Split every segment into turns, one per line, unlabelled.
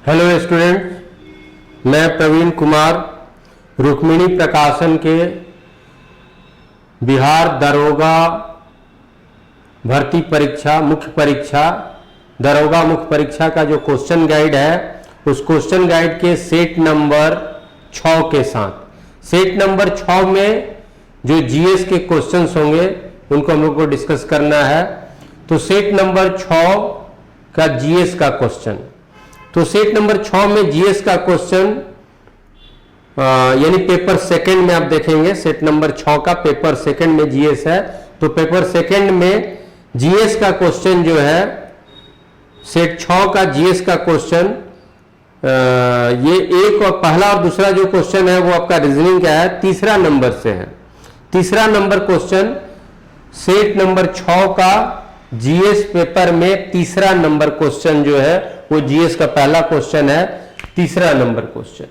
Hello students, मैं प्रवीण कुमार रुक्मिणी प्रकाशन के बिहार दरोगा भर्ती परीक्षा मुख्य परीक्षा दरोगा मुख्य परीक्षा का जो क्वेश्चन गाइड है उस क्वेश्चन गाइड के सेट नंबर 6 के साथ सेट नंबर 6 में जो जीएस के क्वेश्चंस होंगे उनको हम लोग को डिस्कस करना है। तो सेट नंबर 6 का जीएस का क्वेश्चन, तो सेट नंबर 6 में जीएस का क्वेश्चन यानी पेपर सेकंड में आप देखेंगे सेट नंबर 6 का पेपर सेकंड में जीएस है। तो पेपर सेकंड में जीएस का क्वेश्चन जो है सेट 6 का जीएस का क्वेश्चन ये एक और पहला और दूसरा जो क्वेश्चन है वो आपका रीजनिंग का है, तीसरा नंबर से है। तीसरा नंबर क्वेश्चन सेट नंबर 6 का जीएस पेपर में तीसरा नंबर क्वेश्चन जो है वो जीएस का पहला क्वेश्चन है, तीसरा नंबर क्वेश्चन।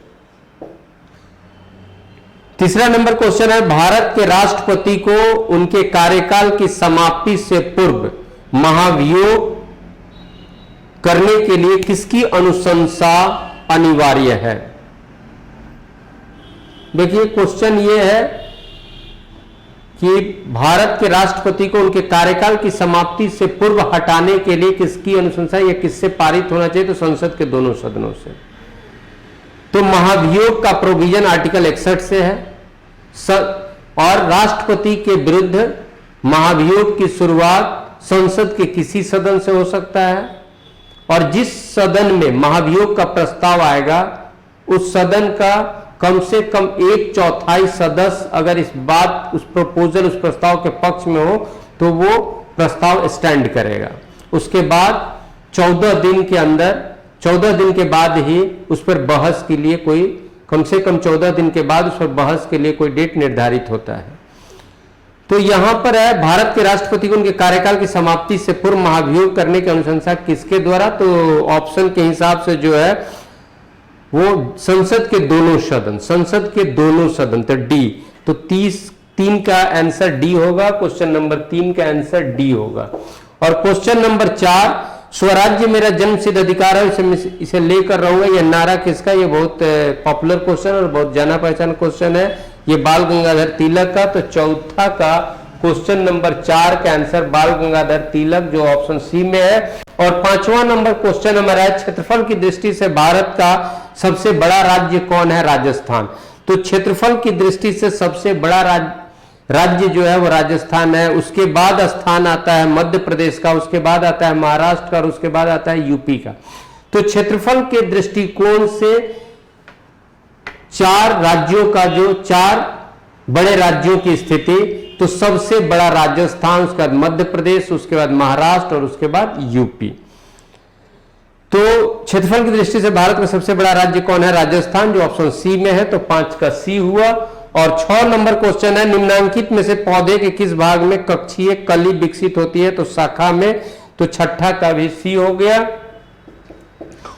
तीसरा नंबर क्वेश्चन है, भारत के राष्ट्रपति को उनके कार्यकाल की समाप्ति से पूर्व महाभियोग करने के लिए किसकी अनुशंसा अनिवार्य है। देखिए क्वेश्चन ये है कि भारत के राष्ट्रपति को उनके कार्यकाल की समाप्ति से पूर्व हटाने के लिए किसकी अनुशंसा या किससे पारित होना चाहिए, तो संसद के दोनों सदनों से। तो महाभियोग का प्रोविजन आर्टिकल 61 से है और राष्ट्रपति के विरुद्ध महाभियोग की शुरुआत संसद के किसी सदन से हो सकता है और जिस सदन में महाभियोग का प्रस्ताव आएगा उस सदन का कम से कम 1/4 सदस्य अगर इस बात उस प्रपोजल उस प्रस्ताव के पक्ष में हो तो वो प्रस्ताव स्टैंड करेगा। उसके बाद 14 दिन के अंदर 14 दिन के बाद ही उस पर बहस के लिए कोई कम से कम 14 दिन के बाद उस पर बहस के लिए कोई डेट निर्धारित होता है। तो यहां पर है भारत के राष्ट्रपति को उनके कार्यकाल की समाप्ति से पूर्व महाभियोग करने की अनुशंसा किसके द्वारा, तो ऑप्शन के हिसाब से जो है वो संसद के दोनों सदन, तो डी। तो 3 का आंसर डी होगा, क्वेश्चन नंबर 3 का आंसर डी होगा। और क्वेश्चन नंबर 4, स्वराज्य मेरा जन्मसिद्ध अधिकार है, इसे लेकर रहूंगा, यह नारा किसका। ये बहुत पॉपुलर क्वेश्चन और बहुत जाना पहचान क्वेश्चन है, ये बाल गंगाधर तिलक का। तो चौथा का क्वेश्चन नंबर 4 का आंसर बाल गंगाधर तिलक जो ऑप्शन सी में है। और 5वां नंबर क्वेश्चन हमारा है, क्षेत्रफल की दृष्टि से भारत का सबसे बड़ा राज्य कौन है, राजस्थान। तो क्षेत्रफल की दृष्टि से सबसे बड़ा राज्य जो है वो राजस्थान है। उसके बाद स्थान आता है मध्य प्रदेश का, उसके बाद आता है महाराष्ट्र का और उसके बाद आता है यूपी का। तो क्षेत्रफल के दृष्टिकोण से 4 राज्यों का जो 4 बड़े राज्यों की स्थिति, तो सबसे बड़ा राजस्थान, उसके बाद मध्य प्रदेश, उसके बाद महाराष्ट्र और उसके बाद यूपी। तो क्षेत्रफल की दृष्टि से भारत में सबसे बड़ा राज्य कौन है, राजस्थान, जो ऑप्शन सी में है। तो 5 का सी हुआ। और 6 नंबर क्वेश्चन है, निम्नलिखित में से पौधे के किस भाग में कक्षीय कली विकसित होती है, तो शाखा में। तो 6ठा का भी सी हो गया।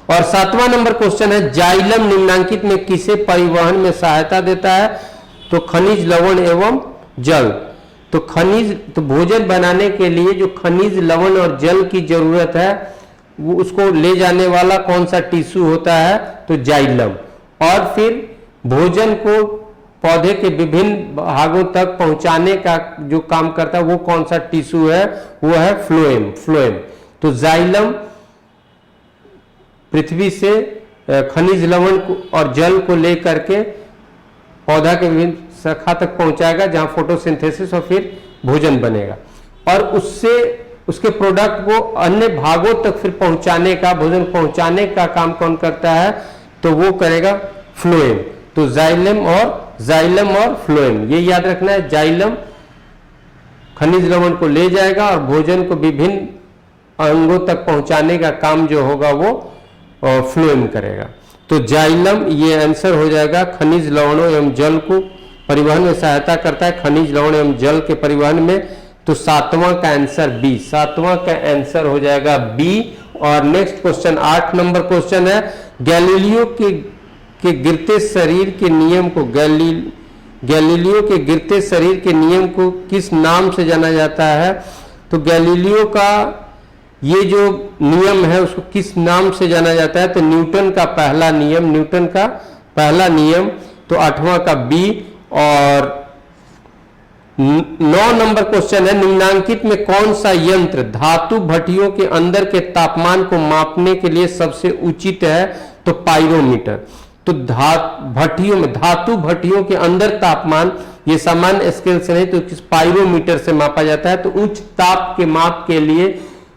और 7वां नंबर क्वेश्चन है, जाइलम निम्नलिखित में किसे परिवहन में सहायता देता है, तो खनिज, लवण एवं जल। तो खनिज, तो भोजन बनाने के लिए जो खनिज, लवण और जल की जरूरत है वो उसको ले जाने वाला कौन सा टिश्यू होता है, तो जाइलम। और फिर भोजन को पौधे के विभिन्न भागों तक पहुंचाने का जो काम करता है वो कौन सा टिश्यू है, वो है फ्लोएम। तो जाइलम पृथ्वी से खनिज, लवण और जल को लेकर के पौधा के विभिन्न शाखा तक पहुंचाएगा जहां फोटोसिंथेसिस और फिर भोजन बनेगा और उससे उसके प्रोडक्ट को अन्य भागों तक फिर पहुंचाने का, भोजन पहुंचाने का काम कौन करता है, तो वो करेगा फ्लोएम। तो जाइलम और फ्लोएम, ये याद रखना है। जाइलम खनिज, लवण को ले जाएगा और भोजन को विभिन्न अंगों तक पहुंचाने का काम जो होगा वो फ्लोएम करेगा। तो जाइलम ये आंसर हो जाएगा। खनिज, लवणों एवं जल को परिवहन में सहायता करता है, खनिज, लवण एवं जल के परिवहन में। तो 7वां का आंसर बी, 7वां का आंसर हो जाएगा बी। और नेक्स्ट क्वेश्चन 8 नंबर क्वेश्चन है, गैलीलियो के गिरते शरीर के नियम को गैलीलियो के गिरते शरीर के नियम को किस नाम से जाना जाता है, तो गैलीलियो का ये जो नियम है उसको किस नाम से जाना जाता है? तो न्यूटन का पहला नियम, न्यूटन का पहला नियम। तो 8वां का बी। और 9 नंबर क्वेश्चन है, निम्नांकित में कौन सा यंत्र धातु भट्टियों के अंदर के तापमान को मापने के लिए सबसे उचित है? तो पाइरोमीटर। तो भट्टियों में, धातु भट्टियों के अंदर तापमान ये सामान्य स्केल से नहीं तो किस पाइरोमीटर से मापा जाता है। तो उच्च ताप के माप के लिए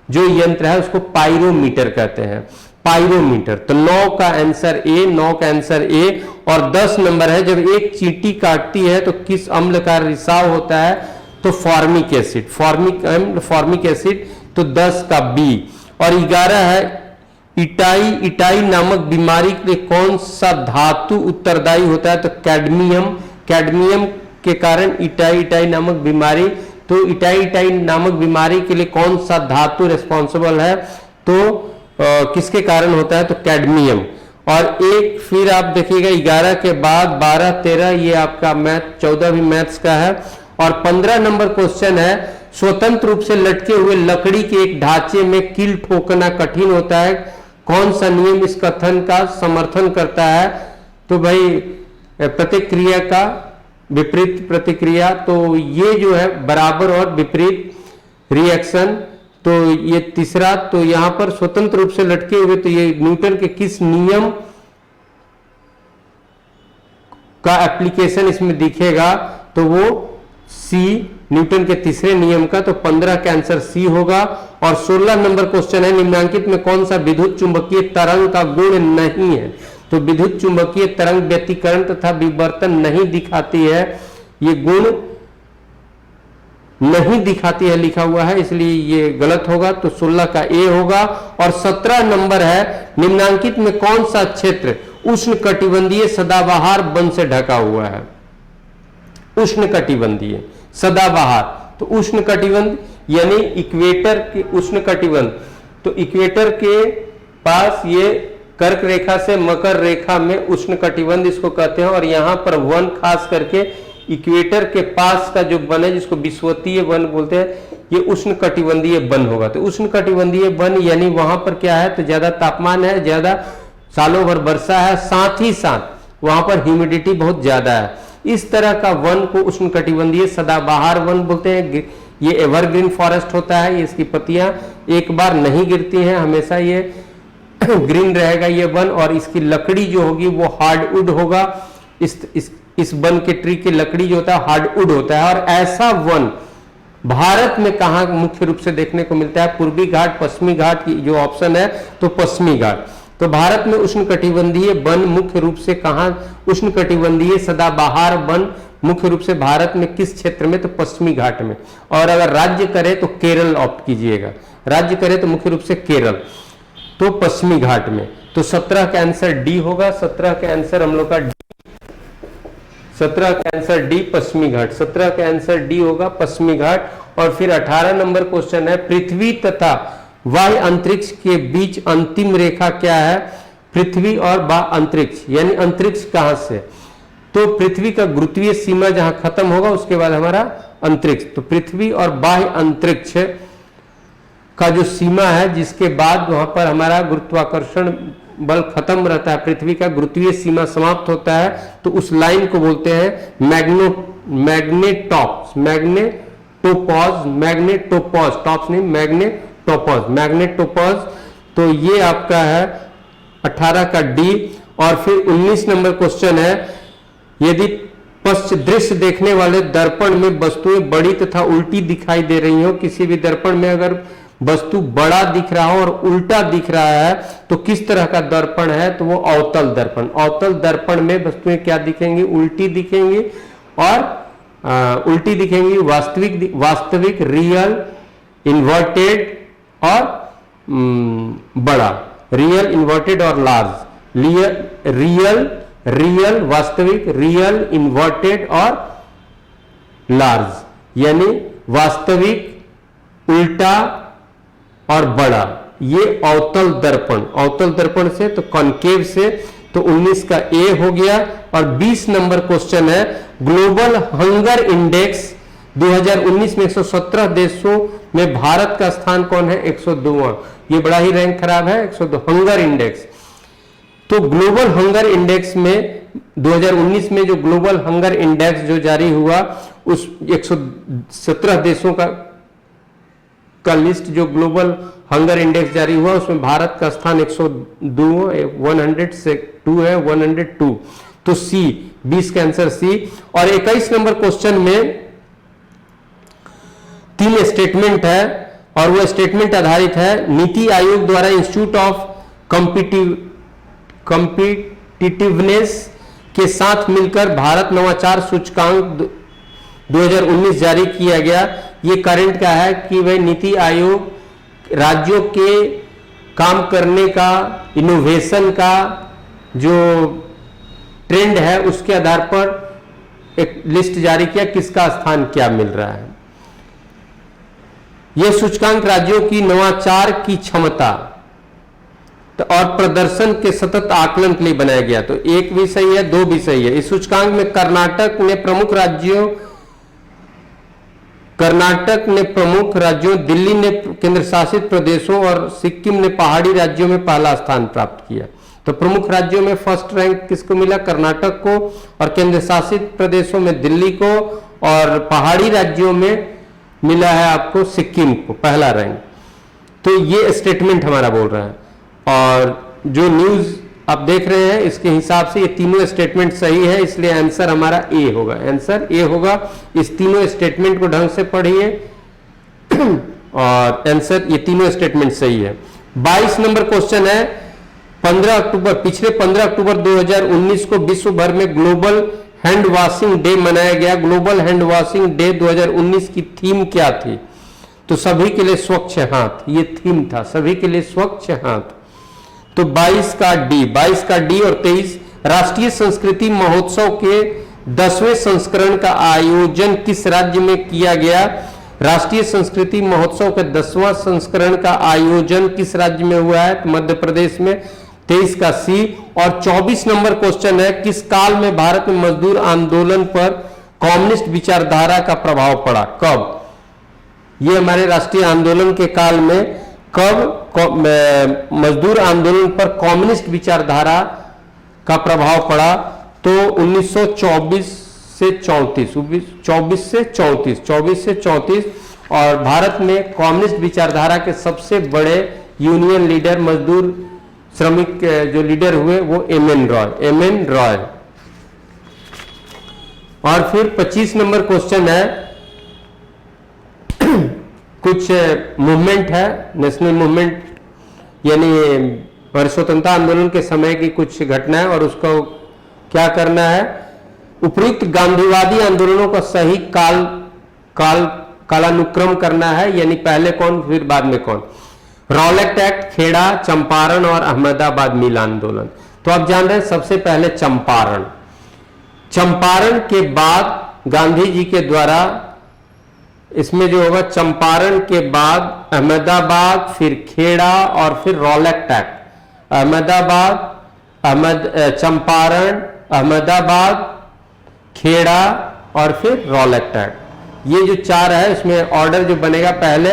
जो यंत्र है उसको पाइरोमीटर कहते हैं, पाइरोमीटर। तो 9 का आंसर ए, 9 का आंसर ए। और 10 नंबर है, जब एक चींटी काटती है तो किस अम्ल का रिसाव होता है? तो फॉर्मिक एसिड, फॉर्मिक एसिड। तो 10 का बी। और 11 है, इटाई नामक बीमारी के लिए कौन सा धातु उत्तरदायी होता है? तो कैडमियम। कैडमियम के कारण इटाई नामक बीमारी। तो इटाई नामक बीमारी के लिए कौन सा धातु रिस्पॉन्सिबल है? तो किसके कारण होता है? तो कैडमियम। और एक फिर आप देखिएगा 11 के बाद 12, 13 ये आपका मैथ, 14 भी मैथ्स का है। और 15 नंबर क्वेश्चन है, स्वतंत्र रूप से लटके हुए लकड़ी के एक ढांचे में कील ठोकना कठिन होता है, कौन सा नियम इस कथन का समर्थन करता है? तो भाई प्रतिक्रिया का विपरीत प्रतिक्रिया। तो ये जो है बराबर और विपरीत रिएक्शन। तो ये तीसरा। तो यहां पर स्वतंत्र रूप से लटके हुए, तो ये न्यूटन के किस नियम का एप्लीकेशन इसमें दिखेगा? तो वो सी, न्यूटन के तीसरे नियम का। तो 15 का आंसर सी होगा। और 16 नंबर क्वेश्चन है, निम्नांकित में कौन सा विद्युत चुंबकीय तरंग का गुण नहीं है? तो विद्युत चुंबकीय तरंग व्यतिकरण तथा विवर्तन नहीं दिखाती है, ये गुण नहीं दिखाती है लिखा हुआ है, इसलिए ये गलत होगा। तो 16 का ए होगा। और 17 नंबर है, निम्नांकित में कौन सा क्षेत्र उष्णकटिबंधीय सदाबहार वन से ढका हुआ है? उष्णकटिबंधीय सदाबहार। तो उष्णकटिबंध यानी इक्वेटर के उष्णकटिबंध। तो इक्वेटर के पास ये कर्क रेखा से मकर रेखा में उष्णकटिबंध इसको कहते हैं। और यहां पर वन खास करके इक्वेटर के पास का जो वन है जिसको विषुवतीय वन बोलते हैं, ये उष्णकटिबंधीय वन होगा। तो उष्णकटिबंधीय वन यानी वहां पर क्या है? तो ज्यादा तापमान है, ज्यादा सालों भर वर्षा है, साथ ही साथ वहां पर ह्यूमिडिटी बहुत ज्यादा है। इस तरह का वन को उष्णकटिबंधीय सदाबहार वन बोलते हैं। ये एवरग्रीन फॉरेस्ट होता है, ये इसकी पत्तियां एक बार नहीं गिरती हैं, हमेशा ये ग्रीन रहेगा ये वन। और इसकी लकड़ी जो होगी वो हार्डवुड होगा। इस वन के ट्री की लकड़ी जो होता है हार्डवुड होता है। और ऐसा वन भारत में कहां मुख्य रूप से देखने को मिलता है? पूर्वी घाट, पश्चिमी घाट की जो ऑप्शन है तो पश्चिमी घाट। तो भारत में उष्णकटिबंधीय वन मुख्य रूप से कहां? उष्णकटिबंधीय सदाबहार वन मुख्य रूप से भारत में किस क्षेत्र में? तो पश्चिमी घाट में। और अगर राज्य करे तो केरल ऑप्ट कीजिएगा, राज्य करे तो मुख्य रूप से केरल, तो पश्चिमी घाट में। तो 17 का आंसर डी होगा। 17 का आंसर हम लोग का 17 का आंसर डी, पश्चिमी घाट। 17 का आंसर डी होगा, पश्चिमी घाट। और फिर 18 नंबर क्वेश्चन है, पृथ्वी तथा वाह्य अंतरिक्ष के बीच अंतिम रेखा क्या है? पृथ्वी और बाह्य अंतरिक्ष यानी अंतरिक्ष कहां से? तो पृथ्वी का गुरुत्वीय सीमा जहां खत्म होगा उसके बाद हमारा अंतरिक्ष। तो पृथ्वी और बाह्य अंतरिक्ष का जो सीमा है जिसके बाद वहां पर हमारा गुरुत्वाकर्षण बल खत्म रहता है, पृथ्वी का गुरुत्वीय सीमा समाप्त होता है, तो उस लाइन को बोलते हैं मैग्नेटोपॉज, टॉप्स नहीं, मैग्नेटोपॉज। तो ये आपका है 18 का डी। और फिर 19 नंबर क्वेश्चन है, यदि पश्च दृश्य देखने वाले दर्पण में वस्तुएं बड़ी तथा उल्टी दिखाई दे रही हो, किसी भी दर्पण में अगर वस्तु बड़ा दिख रहा हो और उल्टा दिख रहा है तो किस तरह का दर्पण है? तो वो अवतल दर्पण। अवतल दर्पण में वस्तुएं क्या दिखेंगी? उल्टी दिखेंगी। और उल्टी दिखेंगी, वास्तविक, रियल, इन्वर्टेड और बड़ा, रियल, इन्वर्टेड और लार्ज। रियल वास्तविक, रियल, इन्वर्टेड और लार्ज यानी वास्तविक, उल्टा और बड़ा, ये अवतल दर्पण। अवतल दर्पण से तो कॉनकेव से। तो 19 का ए हो गया। और 20 नंबर क्वेश्चन है, ग्लोबल हंगर इंडेक्स 2019 में 117 देशों में भारत का स्थान कौन है? 102वां। ये बड़ा ही रैंक खराब है, 102। हंगर इंडेक्स, तो ग्लोबल हंगर इंडेक्स में 2019 में जो ग्लोबल हंगर इंडेक्स जो जारी हुआ, उस 117 देशों का लिस्ट जो ग्लोबल हंगर इंडेक्स जारी हुआ, उसमें भारत का स्थान 102 है, 102। तो सी, 20 का आंसर सी। और 21 नंबर क्वेश्चन में 3 स्टेटमेंट है और वह स्टेटमेंट आधारित है। नीति आयोग द्वारा इंस्टीट्यूट ऑफ कॉम्पिटिटिवनेस के साथ मिलकर भारत नवाचार सूचकांक 2019 जारी किया गया। ये करंट का है कि वह नीति आयोग राज्यों के काम करने का, इनोवेशन का जो ट्रेंड है उसके आधार पर एक लिस्ट जारी किया, किसका स्थान क्या मिल रहा है। यह सूचकांक राज्यों की नवाचार की क्षमता और प्रदर्शन के सतत आकलन के लिए बनाया गया। तो 1 भी सही है, 2 भी सही है। इस सूचकांक में कर्नाटक ने प्रमुख राज्यों, दिल्ली ने केंद्र शासित प्रदेशों और सिक्किम ने पहाड़ी राज्यों में पहला स्थान प्राप्त किया। तो प्रमुख राज्यों में फर्स्ट रैंक किसको मिला? कर्नाटक को, और केंद्र शासित प्रदेशों में दिल्ली को, और पहाड़ी राज्यों में मिला है आपको सिक्किम को पहला रैंक। तो ये स्टेटमेंट हमारा बोल रहा है, और जो न्यूज आप देख रहे हैं इसके हिसाब से ये तीनों स्टेटमेंट सही है, इसलिए आंसर हमारा ए होगा। आंसर ए होगा। इस तीनों स्टेटमेंट को ढंग से पढ़िए और आंसर, ये तीनों स्टेटमेंट सही है। 22 नंबर क्वेश्चन है। 15 अक्टूबर, पिछले 15 अक्टूबर 2019 को विश्व भर में ग्लोबल हैंड वॉशिंग डे मनाया गया। ग्लोबल हैंड वॉशिंग डे 2019 की थीम क्या थी? तो सभी के लिए स्वच्छ हाथ, ये थीम था, सभी के लिए स्वच्छ हाथ। तो 22 का डी और 23 राष्ट्रीय संस्कृति महोत्सव के 10वें संस्करण का आयोजन किस राज्य में किया गया? राष्ट्रीय संस्कृति महोत्सव के 10वां संस्करण का आयोजन किस राज्य में हुआ है? मध्य प्रदेश में। 23 का सी। और 24 नंबर क्वेश्चन है, किस काल में भारत में मजदूर आंदोलन पर कम्युनिस्ट विचारधारा का प्रभाव पड़ा? कब? ये हमारे राष्ट्रीय आंदोलन के काल में कब मजदूर आंदोलन पर कम्युनिस्ट विचारधारा का प्रभाव पड़ा? तो 1924 से 34, 24 से 34। और भारत में कम्युनिस्ट विचारधारा के सबसे बड़े यूनियन लीडर, मजदूर श्रमिक जो लीडर हुए वो एम एन रॉय। और फिर 25 नंबर क्वेश्चन है, कुछ मूवमेंट है, नेशनल मूवमेंट यानी स्वतंत्रता आंदोलन के समय की कुछ घटनाएं, और उसको क्या करना है? उपयुक्त गांधीवादी आंदोलनों का सही कालानुक्रम करना है, यानी पहले कौन फिर बाद में कौन। रॉलेट एक्ट, खेड़ा, चंपारण और अहमदाबाद मिल आंदोलन। तो आप जान रहे हैं सबसे पहले चंपारण के बाद गांधी जी के द्वारा, इसमें जो होगा चंपारण के बाद अहमदाबाद, फिर खेड़ा और फिर रॉलेट एक्ट। चंपारण, अहमदाबाद, खेड़ा और फिर रॉलेट एक्ट। ये जो 4 है इसमें ऑर्डर जो बनेगा, पहले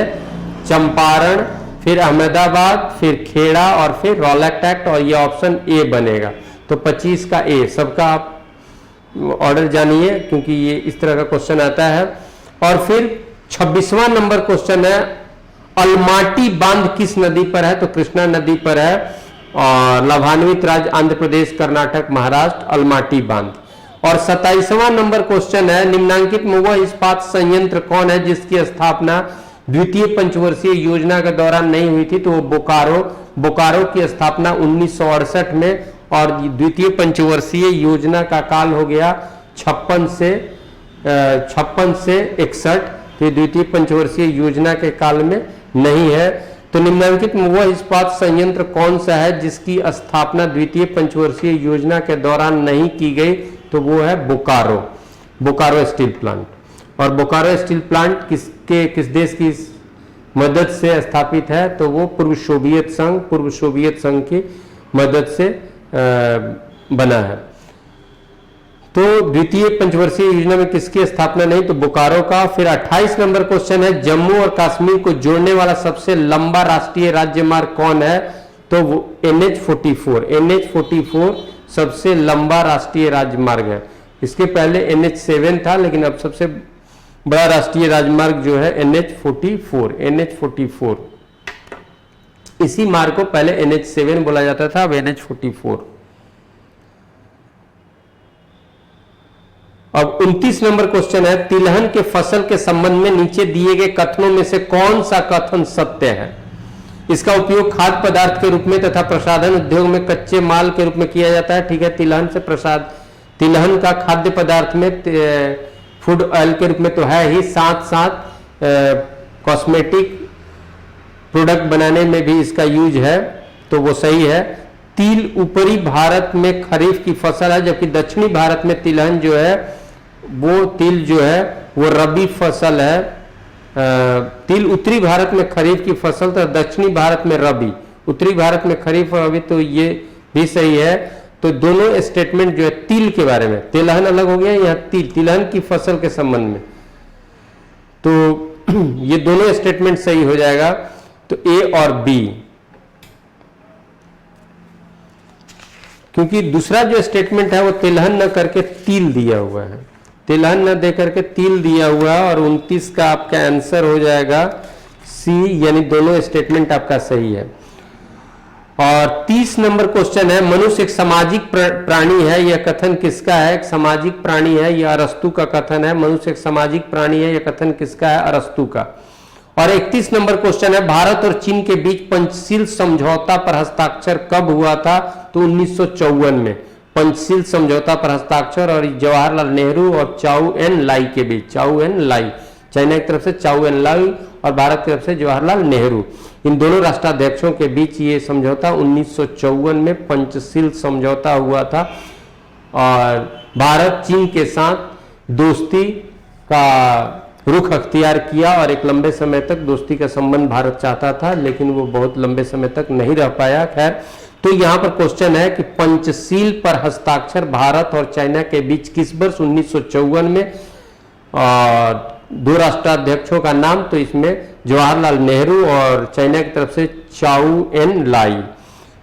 चंपारण, फिर अहमदाबाद, फिर खेड़ा और फिर रॉलेट एक्ट, और ये ऑप्शन ए बनेगा। तो 25 का ए। सबका आप ऑर्डर जानिए क्योंकि ये इस तरह का क्वेश्चन आता है। और फिर 26वां नंबर क्वेश्चन है, अलमाटी बांध किस नदी पर है? तो कृष्णा नदी पर है। और लाभान्वित राज्य आंध्र प्रदेश, कर्नाटक, महाराष्ट्र, अलमाटी बांध। और 27वां नंबर क्वेश्चन है, निम्नांकित में वह इस्पात संयंत्र कौन है जिसकी स्थापना द्वितीय पंचवर्षीय योजना के दौरान नहीं हुई थी? तो वो बोकारो की स्थापना 1968 में, और द्वितीय पंचवर्षीय योजना का काल हो गया 56 से 61। तो द्वितीय पंचवर्षीय योजना के काल में नहीं है। तो निम्नलिखित में वह इस्पात संयंत्र कौन सा है जिसकी स्थापना द्वितीय पंचवर्षीय योजना के दौरान नहीं की गई? तो वो है बोकारो स्टील प्लांट। और बोकारो स्टील प्लांट किस देश की मदद से स्थापित है? तो वो पूर्व सोवियत संघ की मदद से बना है। तो द्वितीय पंचवर्षीय योजना में किसकी स्थापना नहीं, तो बोकारो का। फिर 28 नंबर क्वेश्चन है, जम्मू और कश्मीर को जोड़ने वाला सबसे लंबा राष्ट्रीय राज्यमार्ग कौन है, तो वो NH44। NH44 सबसे लंबा राष्ट्रीय राजमार्ग है। इसके पहले NH7 था, लेकिन अब सबसे बड़ा राष्ट्रीय राजमार्ग जो है NH44। इसी मार्ग को पहले NH7 बोला जाता था, अब NH44। अब 29 नंबर क्वेश्चन है, तिलहन के फसल के संबंध में नीचे दिए गए कथनों में से कौन सा कथन सत्य है। इसका उपयोग खाद्य पदार्थ के रूप में तथा प्रसाधन उद्योग में कच्चे माल के रूप में किया जाता है। ठीक है, तिलहन का खाद्य पदार्थ में फूड ऑयल के रूप में तो है ही, साथ साथ कॉस्मेटिक प्रोडक्ट बनाने में भी इसका यूज है, तो वो सही है। तिल ऊपरी भारत में खरीफ की फसल है, जबकि दक्षिणी भारत में तिलहन जो है वो तिल जो है वो रबी फसल है। तिल उत्तरी भारत में खरीफ की फसल तो दक्षिणी भारत में रबी, उत्तरी भारत में खरीफ और रबी, तो ये भी सही है। तो दोनों स्टेटमेंट जो है तिल के बारे में, तिलहन अलग हो गया, यहाँ तिलहन की फसल के संबंध में, तो ये दोनों स्टेटमेंट सही हो जाएगा। तो ए और बी, क्योंकि दूसरा जो स्टेटमेंट है वो तिलहन न करके तिल दिया हुआ है, तिलहन न दे करके तिल दिया हुआ है, और 29 का आपका आंसर हो जाएगा सी, यानी दोनों स्टेटमेंट आपका सही है। और 30 नंबर क्वेश्चन है, मनुष्य एक सामाजिक प्राणी है, यह कथन किसका है। एक सामाजिक प्राणी है, यह अरस्तु का कथन है। मनुष्य एक सामाजिक प्राणी है, यह कथन किसका है, अरस्तु का। और 31 नंबर क्वेश्चन है, भारत और चीन के बीच पंचशील समझौता पर हस्ताक्षर कब हुआ था, तो 1954 में पंचशील समझौता पर हस्ताक्षर, और जवाहरलाल नेहरू और चाउ एन लाई के बीच, चाउ एन लाई, चाइना की तरफ से चाउ एन लाई और भारत की तरफ से जवाहरलाल नेहरू, इन दोनों राष्ट्राध्यक्षों के बीच ये समझौता 1954 में पंचशील समझौता हुआ था। और भारत चीन के साथ दोस्ती का रुख अख्तियार किया, और एक लंबे समय तक दोस्ती का संबंध भारत चाहता था, लेकिन वो बहुत लंबे समय तक नहीं रह पाया। खैर, तो यहां पर क्वेश्चन है कि पंचशील पर हस्ताक्षर भारत और चाइना के बीच किस वर्ष, 1954 में, और दो राष्ट्राध्यक्षों का नाम, तो इसमें जवाहरलाल नेहरू और चाइना की तरफ से चाउ एन लाई,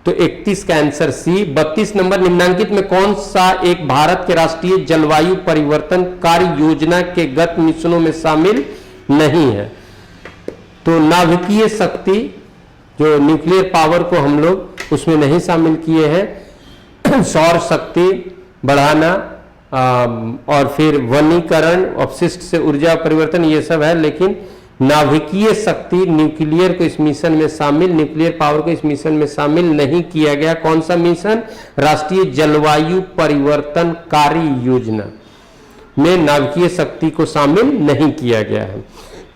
तो 31 का आंसर सी। 32 नंबर, निम्नांकित में कौन सा एक भारत के राष्ट्रीय जलवायु परिवर्तन कार्य योजना के गत मिशनों में शामिल नहीं है, तो नाभिकीय शक्ति जो न्यूक्लियर पावर को हम लोग उसमें नहीं शामिल किए हैं, सौर शक्ति बढ़ाना, और फिर वनीकरण, अपशिष्ट से ऊर्जा परिवर्तन, ये सब है, लेकिन नाभिकीय शक्ति न्यूक्लियर को इस मिशन में शामिल, न्यूक्लियर पावर को इस मिशन में शामिल नहीं किया गया। कौन सा मिशन, राष्ट्रीय जलवायु परिवर्तन कार्य योजना में नाभिकीय शक्ति को शामिल नहीं किया गया है।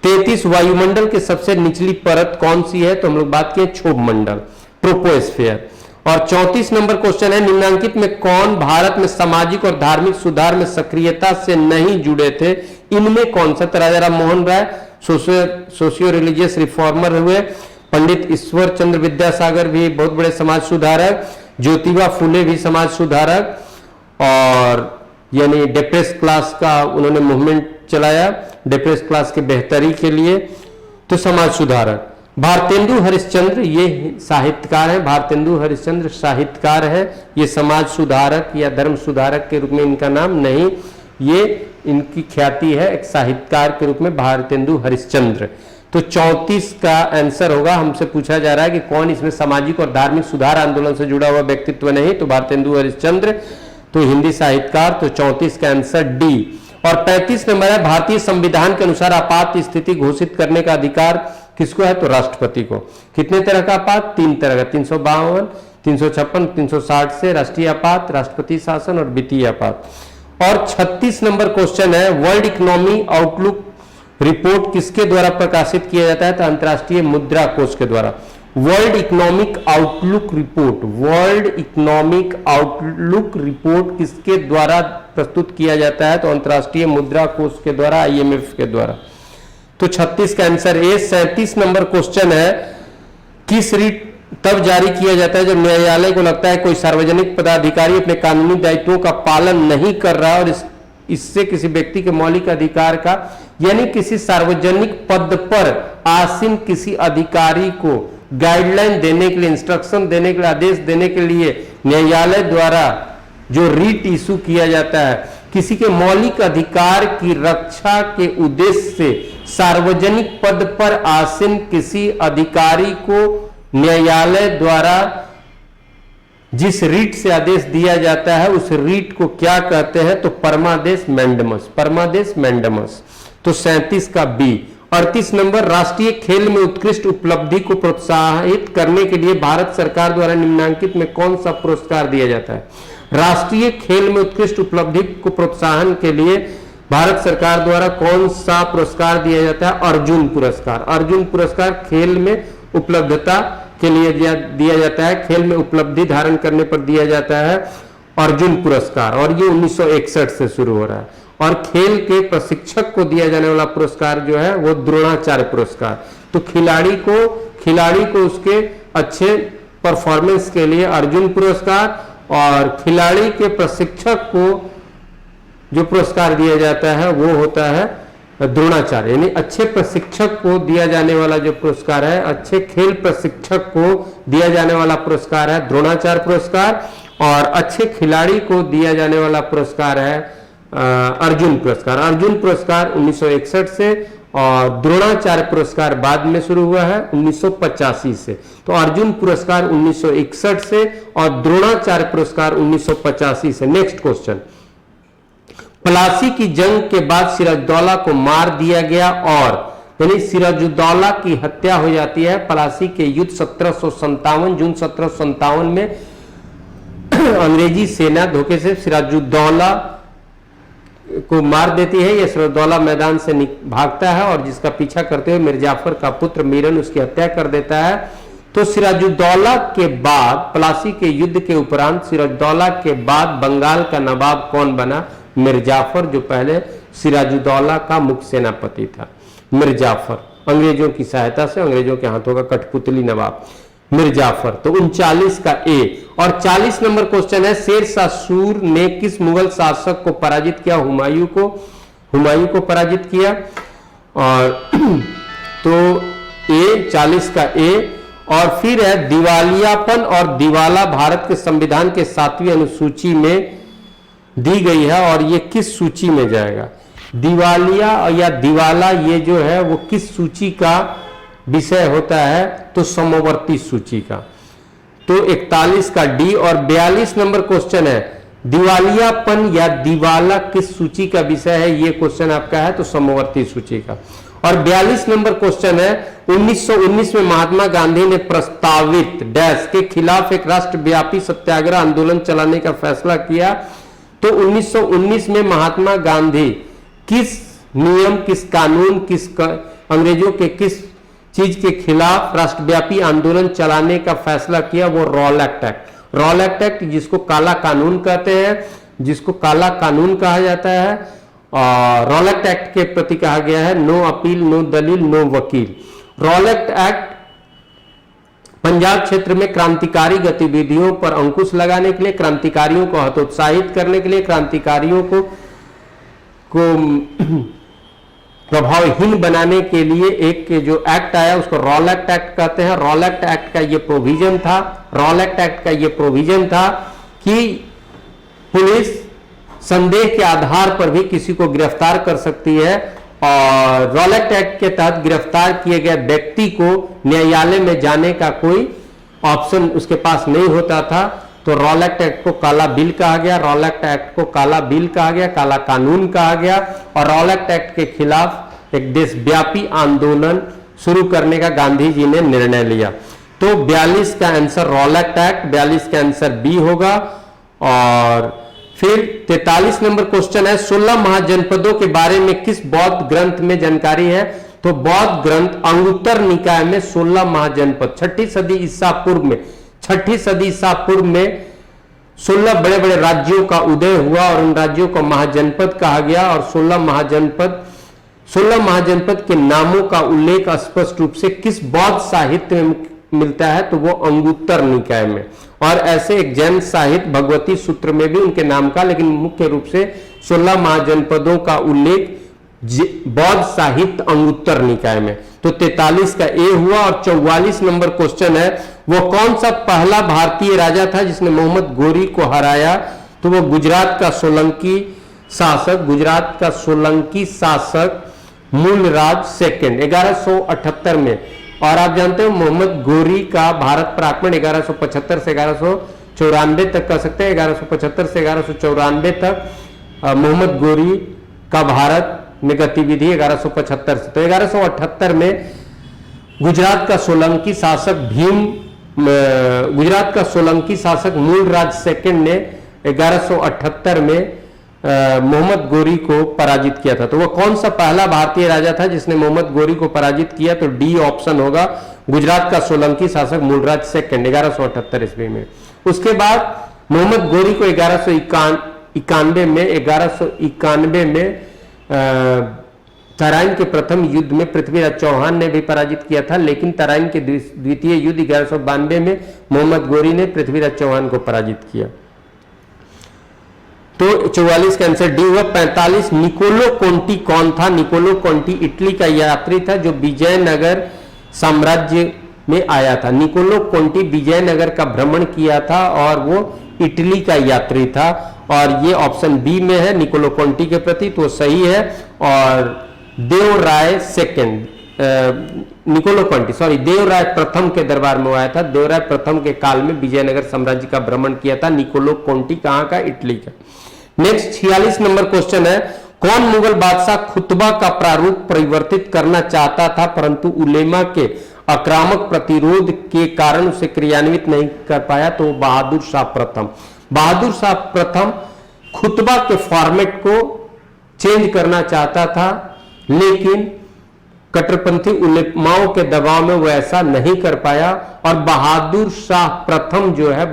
33, वायुमंडल के सबसे निचली परत कौन सी है, तो हम लोग बात किए क्षोभ मंडल, ट्रोपोस्फेयर। और 34 नंबर क्वेश्चन है, निम्नांकित में कौन भारत में सामाजिक और धार्मिक सुधार में सक्रियता से नहीं जुड़े थे, इनमें कौन सा। तो राजा Ram Mohan Roy socio religious reformer हुए, पंडित ईश्वर चंद्र विद्यासागर भी बहुत बड़े समाज सुधारक, ज्योतिबा फुले भी समाज सुधारक, और यानी डिप्रेस क्लास का उन्होंने मूवमेंट चलाया, डिप्रेस क्लास के बेहतरी के लिए, तो समाज सुधारक। भारतेंदु हरिश्चंद्र ये साहित्यकार हैं, भारतेंदु हरिश्चंद्र साहित्यकार है, ये समाज सुधारक या धर्म सुधारक के रूप में इनका नाम नहीं, ये इनकी ख्याति है एक साहित्यकार के रूप में, भारतेंदु हरिश्चंद्र। तो 34 का आंसर होगा। हमसे पूछा जा रहा है कि कौन इसमें सामाजिक और धार्मिक सुधार आंदोलन से जुड़ा हुआ व्यक्तित्व नहीं, तो भारतेंदु हरिश्चंद्र, तो हिंदी साहित्यकार, तो 34 का आंसर डी। और 35 नंबर है, भारतीय संविधान के अनुसार आपात स्थिति घोषित करने का अधिकार किसको है, तो राष्ट्रपति को। कितने तरह का आपात, 3 तरह का, 352, 356, 360 से राष्ट्रीय आपात, राष्ट्रपति शासन और वित्तीय आपात। और 36 नंबर क्वेश्चन है, वर्ल्ड इकोनॉमी आउटलुक रिपोर्ट किसके द्वारा प्रकाशित किया जाता है, तो अंतर्राष्ट्रीय मुद्रा कोष के द्वारा। World economic outlook report, world economic outlook report किसके द्वारा प्रस्तुत किया जाता है, तो अंतर्राष्ट्रीय मुद्रा कोष के द्वारा, IMF के द्वारा। तो 36 का आंसर ए। 37 नंबर क्वेश्चन है, किस तब जारी किया जाता है जब न्यायालय को लगता है कोई सार्वजनिक पदाधिकारी अपने कानूनी दायित्वों का पालन नहीं कर रहा और इससे किसी व्यक्ति के मौलिक अधिकार का, यानी किसी सार्वजनिक पद पर आसीन किसी अधिकारी को गाइडलाइन देने के लिए, इंस्ट्रक्शन देने के लिए, आदेश देने के लिए न्यायालय द्वारा जो रीट इशू किया जाता है, किसी के मौलिक अधिकार की रक्षा के उद्देश्य से सार्वजनिक पद पर आसीन किसी अधिकारी को न्यायालय द्वारा जिस रीट से आदेश दिया जाता है उस रीट को क्या कहते हैं? तो परमादेश मैंडमस, परमादेश मैंडमस। तो 37 का बी। 38 नंबर, राष्ट्रीय खेल में उत्कृष्ट उपलब्धि को प्रोत्साहित करने के लिए भारत सरकार द्वारा निम्नांकित में कौन सा पुरस्कार दिया जाता है? राष्ट्रीय खेल में उत्कृष्ट उपलब्धि को प्रोत्साहन के लिए भारत सरकार द्वारा कौन सा पुरस्कार दिया जाता है? अर्जुन पुरस्कार। अर्जुन पुरस्कार खेल में उपलब्धता के लिए दिया जाता है, खेल में उपलब्धि धारण करने पर दिया जाता है अर्जुन पुरस्कार, और ये 1961 से शुरू हो रहा है। और खेल के प्रशिक्षक को दिया जाने वाला पुरस्कार जो है वो द्रोणाचार्य पुरस्कार। तो खिलाड़ी को उसके अच्छे परफॉर्मेंस के लिए अर्जुन पुरस्कार, और खिलाड़ी के प्रशिक्षक को जो पुरस्कार दिया जाता है वो होता है द्रोणाचार्य, यानी अच्छे प्रशिक्षक को दिया जाने वाला जो पुरस्कार है, अच्छे खेल प्रशिक्षक को दिया जाने वाला पुरस्कार है द्रोणाचार्य पुरस्कार, और अच्छे खिलाड़ी को दिया जाने वाला पुरस्कार है अर्जुन पुरस्कार। अर्जुन पुरस्कार 1961 से, और द्रोणाचार्य पुरस्कार बाद में शुरू हुआ है 1985 से। तो अर्जुन पुरस्कार 1961 से और द्रोणाचार्य पुरस्कार 1985 से। नेक्स्ट क्वेश्चन, प्लासी की जंग के बाद सिराजुद्दौला को मार दिया गया, और यानी सिराजुद्दौला की हत्या हो जाती है प्लासी के युद्ध 1757, जून 1757 में अंग्रेजी सेना धोखे से सिराजुद्दौला को मार देती है। यह सिराजुद्दौला मैदान से भागता है और जिसका पीछा करते हुए मिर्जाफर का पुत्र मीरन उसकी हत्या कर देता है। तो सिराजुद्दौला के बाद, प्लासी के युद्ध के उपरांत सिराजुद्दौला के बाद बंगाल का नवाब कौन बना? मिर्जाफर, जो पहले सिराजुद्दौला का मुख्य सेनापति था। मिर्जाफर, अंग्रेजों की सहायता से, अंग्रेजों के हाथों का कठपुतली नवाब मिर्जाफर। तो 39 का ए। और 40 नंबर क्वेश्चन है, शेर शाह सूर ने किस मुगल शासक को पराजित किया? हुमायूं को पराजित किया। और तो ए, 40 का ए। और फिर है दिवालियापन और दिवाला भारत के संविधान के 7वीं अनुसूची में दी गई है, और ये किस सूची में जाएगा? दिवालिया या दिवाला ये जो है वो किस सूची का विषय होता है? तो समवर्ती सूची का। तो 41 का डी। और 42 नंबर क्वेश्चन है, दिवालियापन या दिवाला किस सूची का विषय है? ये क्वेश्चन आपका है तो समवर्ती सूची का। और 42 नंबर क्वेश्चन है, 1919 में महात्मा गांधी ने प्रस्तावित डैश के खिलाफ एक राष्ट्रव्यापी सत्याग्रह आंदोलन चलाने का फैसला किया। तो 1919 में महात्मा गांधी किस नियम, किस कानून, अंग्रेजों के किस चीज के खिलाफ राष्ट्रव्यापी आंदोलन चलाने का फैसला किया? वो रॉलेट एक्ट। रॉलेट एक्ट जिसको काला कानून कहते हैं, जिसको काला कानून कहा जाता है, और रॉलेट एक्ट के प्रति कहा गया है नो अपील, नो दलील, नो वकील। रॉलेट एक्ट पंजाब क्षेत्र में क्रांतिकारी गतिविधियों पर अंकुश लगाने के लिए, क्रांतिकारियों को हतोत्साहित करने के लिए, क्रांतिकारियों को प्रभावहीन बनाने के लिए एक जो एक्ट आया उसको रॉलेट एक्ट कहते हैं। रॉलेट एक्ट का ये प्रोविजन था कि पुलिस संदेह के आधार पर भी किसी को गिरफ्तार कर सकती है, और रॉलेट एक्ट के तहत गिरफ्तार किए गए व्यक्ति को न्यायालय में जाने का कोई ऑप्शन उसके पास नहीं होता था। तो रॉलेट एक्ट को काला बिल कहा गया, रॉलेट एक्ट को काला बिल कहा गया, काला कानून कहा गया, और रॉलेट एक्ट के खिलाफ एक देशव्यापी आंदोलन शुरू करने का गांधी जी ने निर्णय लिया। तो 42 का आंसर रॉलेट एक्ट, 42 का आंसर बी होगा। और फिर 43 नंबर क्वेश्चन है, 16 महाजनपदों के बारे में किस बौद्ध ग्रंथ में जानकारी है? तो बौद्ध ग्रंथ अंगुत्तर निकाय में 16 महाजनपद, 6ठी सदी ईसा पूर्व में 16 बड़े बड़े राज्यों का उदय हुआ, और उन राज्यों को महाजनपद कहा गया। और 16 महाजनपद के नामों का उल्लेख स्पष्ट रूप से किस बौद्ध साहित्य में मिलता है तो वो अंगुत्तर निकाय में। और ऐसे एक जैन साहित्य भगवती सूत्र में भी उनके नाम का, लेकिन मुख्य रूप से 16 महाजनपदों का उल्लेख बौद्ध साहित्य अंगुत्तर निकाय में। तो 43 का ए हुआ। और 44 नंबर क्वेश्चन है, वो कौन सा पहला भारतीय राजा था जिसने मोहम्मद गोरी को हराया? तो वो गुजरात का सोलंकी शासक मूलराज सेकंड 1178 में। और आप जानते हो मोहम्मद गोरी का भारत पर आक्रमण 1175 से 1194 तक कर सकते हैं। 1175 से 1194 तक मोहम्मद गोरी का भारत में गतिविधि 1175 से। तो 1178 में गुजरात का सोलंकी शासक मूलराज सेकंड ने 1178 में मोहम्मद गोरी को पराजित किया था। तो वह कौन सा पहला भारतीय राजा था जिसने मोहम्मद गोरी को पराजित किया? तो डी ऑप्शन होगा, गुजरात का सोलंकी शासक मूलराज सेकंड 1178 ईस्वी में। उसके बाद मोहम्मद गोरी को 1191 में तराइन के प्रथम युद्ध में पृथ्वीराज चौहान ने भी पराजित किया था। लेकिन तराइन के द्वितीय युद्ध 1192 में मोहम्मद गोरी ने पृथ्वीराज चौहान को पराजित किया। तो 44 का आंसर डी हुआ। 45 निकोलो कोंटी कौन था? निकोलो कोंटी इटली का यात्री था जो विजयनगर साम्राज्य में आया था। निकोलो कोंटी विजयनगर का भ्रमण किया था और वो इटली का यात्री था। और ये ऑप्शन बी में है निकोलो कोंटी के प्रति, तो सही है। और देवराय प्रथम के दरबार में आया था। देवराय प्रथम के काल में विजयनगर साम्राज्य का भ्रमण किया था। निकोलो कोंटी कहां का? इटली का। नेक्स्ट 46 नंबर क्वेश्चन है, कौन मुगल बादशाह खुतबा का प्रारूप परिवर्तित करना चाहता था परंतु उलेमा के आक्रामक प्रतिरोध के कारण उसे क्रियान्वित नहीं कर पाया? तो बहादुर शाह प्रथम। बहादुर शाह प्रथम खुतबा के फॉर्मेट को चेंज करना चाहता था, लेकिन कट्टरपंथी उलेमाओं के दबाव में वो ऐसा नहीं कर पाया। और बहादुर शाह प्रथम जो है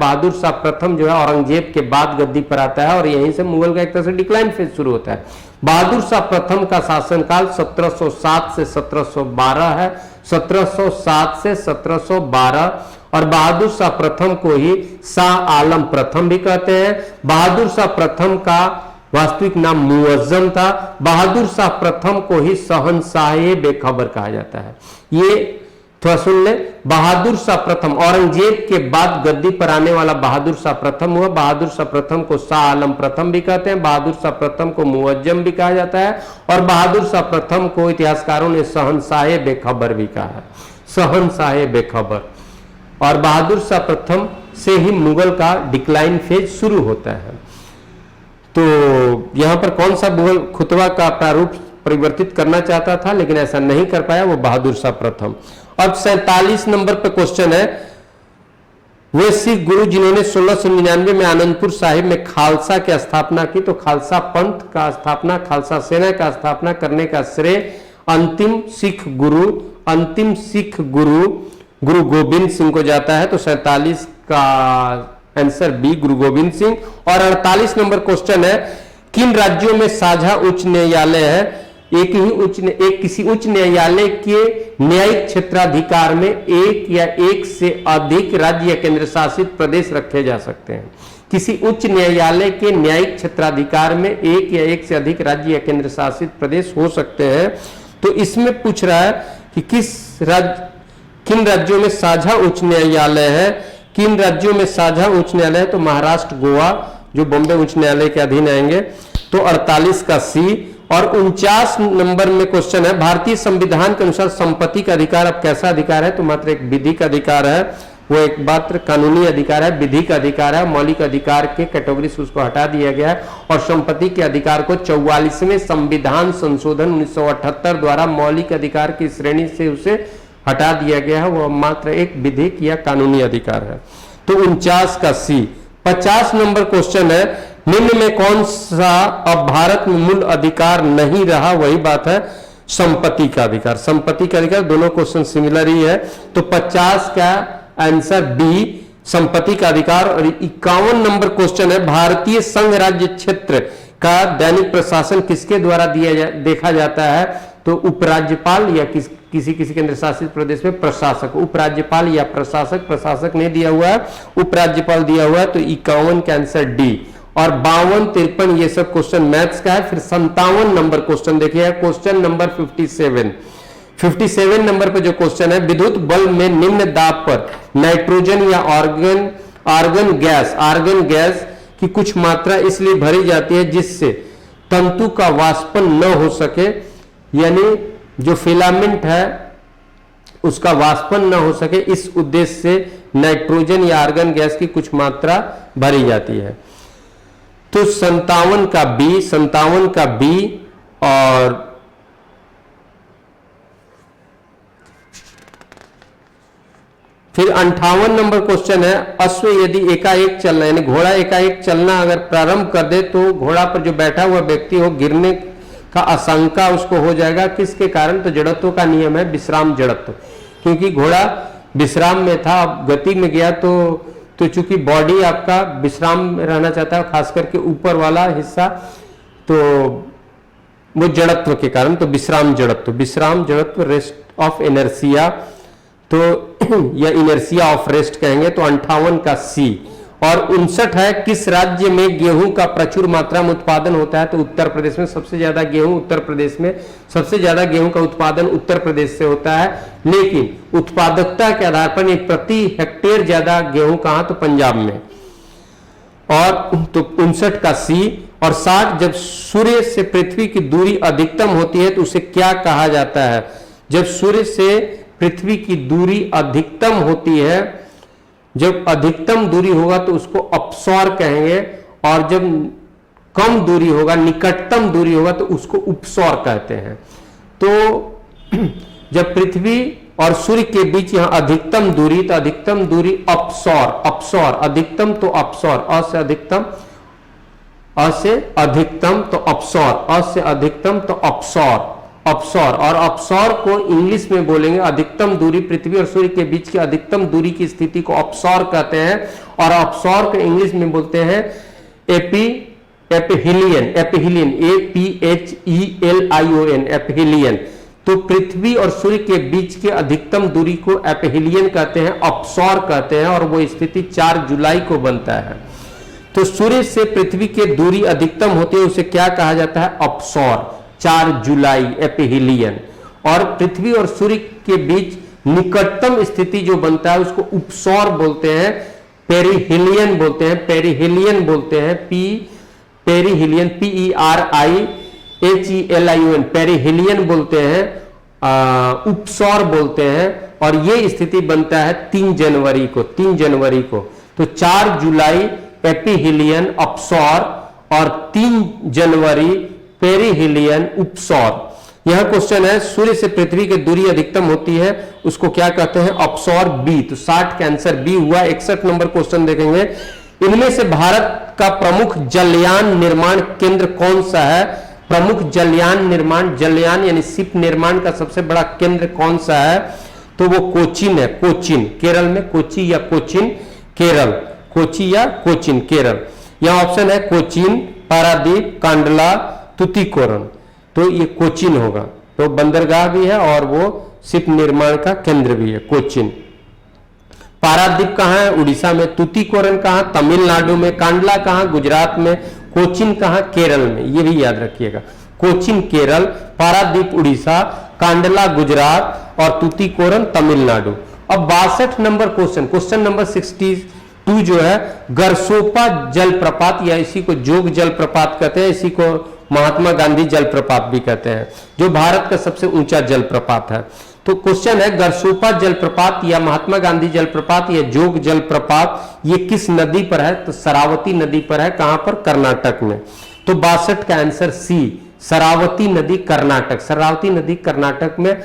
औरंगजेब के बाद गद्दी पर आता है और यहीं से मुगल का एक तरह से डिक्लाइन फेज शुरू होता है। बहादुर शाह प्रथम का शासनकाल 1707 से 1712 है। 1707 से 1712। और बहादुर शाह प्रथम को ही शाह आलम प्रथम भी कहते हैं। बहादुर शाह प्रथम का वास्तविक नाम मुअज्जम था। बहादुर शाह प्रथम को ही शहंशाहे बेखबर कहा जाता है। ये थोड़ा सुन ले, बहादुर शाह प्रथम औरंगजेब के बाद गद्दी पर आने वाला बहादुर शाह प्रथम हुआ। बहादुर शाह प्रथम को शाह आलम प्रथम भी कहते हैं, बहादुर शाह प्रथम को मुअज्जम भी कहा जाता है और बहादुर शाह प्रथम को इतिहासकारों ने शहंशाहे बेखबर भी कहा है, शहंशाहे बेखबर। और बहादुर शाह प्रथम से ही मुगल का डिक्लाइन फेज शुरू होता है। तो यहां पर कौन सा मुगल खुतबा का प्रारूप परिवर्तित करना चाहता था लेकिन ऐसा नहीं कर पाया? वो बहादुर शाह प्रथम। अब 47 नंबर पर क्वेश्चन है, वे सिख गुरु जिन्होंने 1699 में आनंदपुर साहिब में खालसा की स्थापना की। तो खालसा पंथ का स्थापना, खालसा सेना का स्थापना करने का श्रेय अंतिम सिख गुरु गुरु गोविंद सिंह को जाता है। तो 47 का आंसर बी गुरु गोविंद सिंह। और 48 नंबर क्वेश्चन है, किन राज्यों में साझा उच्च न्यायालय है? किसी उच्च न्यायालय के न्यायिक क्षेत्राधिकार में एक या एक से अधिक राज्य या केंद्र शासित प्रदेश रखे जा सकते हैं। किसी उच्च न्यायालय के न्यायिक क्षेत्राधिकार में एक या एक से अधिक राज्य या केंद्र शासित प्रदेश हो सकते हैं। तो इसमें पूछ रहा है कि किन राज्यों में साझा उच्च न्यायालय है? किन राज्यों में साझा उच्च न्यायालय है? तो महाराष्ट्र, गोवा जो बॉम्बे उच्च न्यायालय के अधीन आएंगे। तो 48 का सी। और 49 नंबर में क्वेश्चन है, भारतीय संविधान के अनुसार संपत्ति का अधिकार अब कैसा अधिकार है? तो मात्र एक विधिक अधिकार है, वो एक मात्र कानूनी अधिकार है, विधिक अधिकार है। मौलिक अधिकार के कैटेगरी से उसको हटा दिया गया है और संपत्ति के अधिकार को 44वें संविधान संशोधन 1978 द्वारा मौलिक अधिकार की श्रेणी से उसे हटा दिया गया है। वो मात्र एक विधिक या कानूनी अधिकार है। तो 49 का सी। 50 नंबर क्वेश्चन है, निम्न में कौन सा अब भारत में मूल अधिकार नहीं रहा? वही बात है, संपत्ति का अधिकार। संपत्ति का अधिकार, दोनों क्वेश्चन सिमिलर ही है। तो 50 का आंसर बी संपत्ति का अधिकार। और 51 नंबर क्वेश्चन है, भारतीय संघ राज्य क्षेत्र का दैनिक प्रशासन किसके द्वारा देखा जाता है? तो उपराज्यपाल या किसी किसी केंद्र शासित प्रदेश में प्रशासक, उपराज्यपाल या प्रशासक, प्रशासक नहीं दिया हुआ है, उपराज्यपाल दिया हुआ है, तो 51 का आंसर डी। और 52, 53 ये सब क्वेश्चन मैथ्स का है। फिर 57 नंबर क्वेश्चन देखिए, क्वेश्चन नंबर 57 नंबर पे जो क्वेश्चन है, विद्युत बल्ब में निम्न दाब पर नाइट्रोजन या आर्गन गैस की कुछ मात्रा इसलिए भरी जाती है जिससे तंतु का वाष्पन न हो सके, यानी जो फिलामेंट है उसका वाष्पन न हो सके, इस उद्देश्य से नाइट्रोजन या आर्गन गैस की कुछ मात्रा भरी जाती है। तो 57 का बी। और फिर 58 नंबर क्वेश्चन है, अश्व यदि एकाएक चलना, यानी घोड़ा एकाएक चलना अगर प्रारंभ कर दे तो घोड़ा पर जो बैठा हुआ व्यक्ति हो गिरने का आशंका उसको हो जाएगा, किसके कारण? तो जड़त्व का नियम है, विश्राम जड़त्व। क्योंकि घोड़ा विश्राम में था, अब गति में गया तो चूंकि बॉडी आपका विश्राम में रहना चाहता है, खास करके ऊपर वाला हिस्सा, तो वो जड़त्व के कारण, तो विश्राम जड़त्व रेस्ट ऑफ इनर्शिया, तो या इनर्शिया ऑफ रेस्ट कहेंगे। तो 58 का सी। और 59 है, किस राज्य में गेहूं का प्रचुर मात्रा में उत्पादन होता है? तो उत्तर प्रदेश में सबसे ज्यादा गेहूं, का उत्पादन उत्तर प्रदेश से होता है। लेकिन उत्पादकता के आधार पर प्रति हेक्टेयर ज्यादा गेहूं कहां? तो पंजाब में। और तो 59 का सी। और 60, जब सूर्य से पृथ्वी की दूरी अधिकतम होती है तो उसे क्या कहा जाता है? जब सूर्य से पृथ्वी की दूरी अधिकतम होती है, जब अधिकतम दूरी होगा तो उसको अपसौर कहेंगे, और जब कम दूरी होगा, निकटतम दूरी होगा, तो उसको उपसौर कहते हैं। तो जब पृथ्वी और सूर्य के बीच यहां अधिकतम दूरी, तो अधिकतम दूरी अपसौर, अधिकतम तो अपसौर, अ से अधिकतम तो अपसौर, अ से अधिकतम तो अपसौर। और अपसौर को इंग्लिश में बोलेंगे, अधिकतम दूरी, पृथ्वी और सूर्य के बीच की अधिकतम दूरी की स्थिति को अपसौर कहते हैं। और अपसौर को इंग्लिश में बोलते हैं एपिहीलियन, एपिहीलियन। तो पृथ्वी और सूर्य के बीच के अधिकतम दूरी को एपिहीलियन कहते हैं, अपसौर कहते हैं, और वो स्थिति 4 जुलाई को बनता है। तो सूर्य से पृथ्वी की दूरी अधिकतम होती है, उसे क्या कहा जाता है? अपसौर, 4 जुलाई, एपिहीलियन। और पृथ्वी और सूर्य के बीच निकटतम स्थिति जो बनता है उसको उपसौर बोलते हैं, पेरिहीलियन बोलते हैं, पेरिहीलियन, PERIHELION, पेरिहीलियन बोलते हैं, उपसौर बोलते हैं। और ये स्थिति बनता है 3 जनवरी को। तो 4 जुलाई एपिहीलियन, अपसौर, और 3 जनवरी पेरिहीलियन, उपसौर। यह क्वेश्चन है, सूर्य से पृथ्वी की दूरी अधिकतम होती है, उसको क्या कहते हैं? अपसौर, बी। तो 60 का आंसर बी हुआ। 61 नंबर क्वेश्चन देखेंगे, इनमें से भारत का प्रमुख जलयान निर्माण केंद्र कौन सा है? प्रमुख जलयान यानी शिप निर्माण का सबसे बड़ा केंद्र कौन सा है? तो वो कोचीन है, केरल में, कोची या कोचीन, केरल। यह ऑप्शन है कोचीन, पारादीप, कांडला, तुतीकोरन। तो ये कोचीन होगा। तो बंदरगाह भी है और वो शिप निर्माण का केंद्र भी है, कोचीन। पारादीप कहाँ है? उड़ीसा में। तुतीकोरन कहाँ? तमिलनाडु में। कांडला कहाँ? गुजरात में। कोचीन कहाँ? केरल में। ये भी याद रखिएगा, कोचीन केरल, पारादीप उड़ीसा, कांडला गुजरात और तुतीकोरन तमिलनाडु। अब 62 नंबर क्वेश्चन नंबर 62 जो है, गरसोपा जलप्रपात, या इसी को जोग जलप्रपात कहते हैं, इसी को महात्मा गांधी जलप्रपात भी कहते हैं, जो भारत का सबसे ऊंचा जलप्रपात है। तो क्वेश्चन है, गरसोपा जलप्रपात या महात्मा गांधी जलप्रपात या जोग जलप्रपात, ये किस नदी पर है? तो शरावती नदी पर है। कहां पर? कर्नाटक में। तो 62 का आंसर सी, शरावती नदी, कर्नाटक। शरावती नदी कर्नाटक में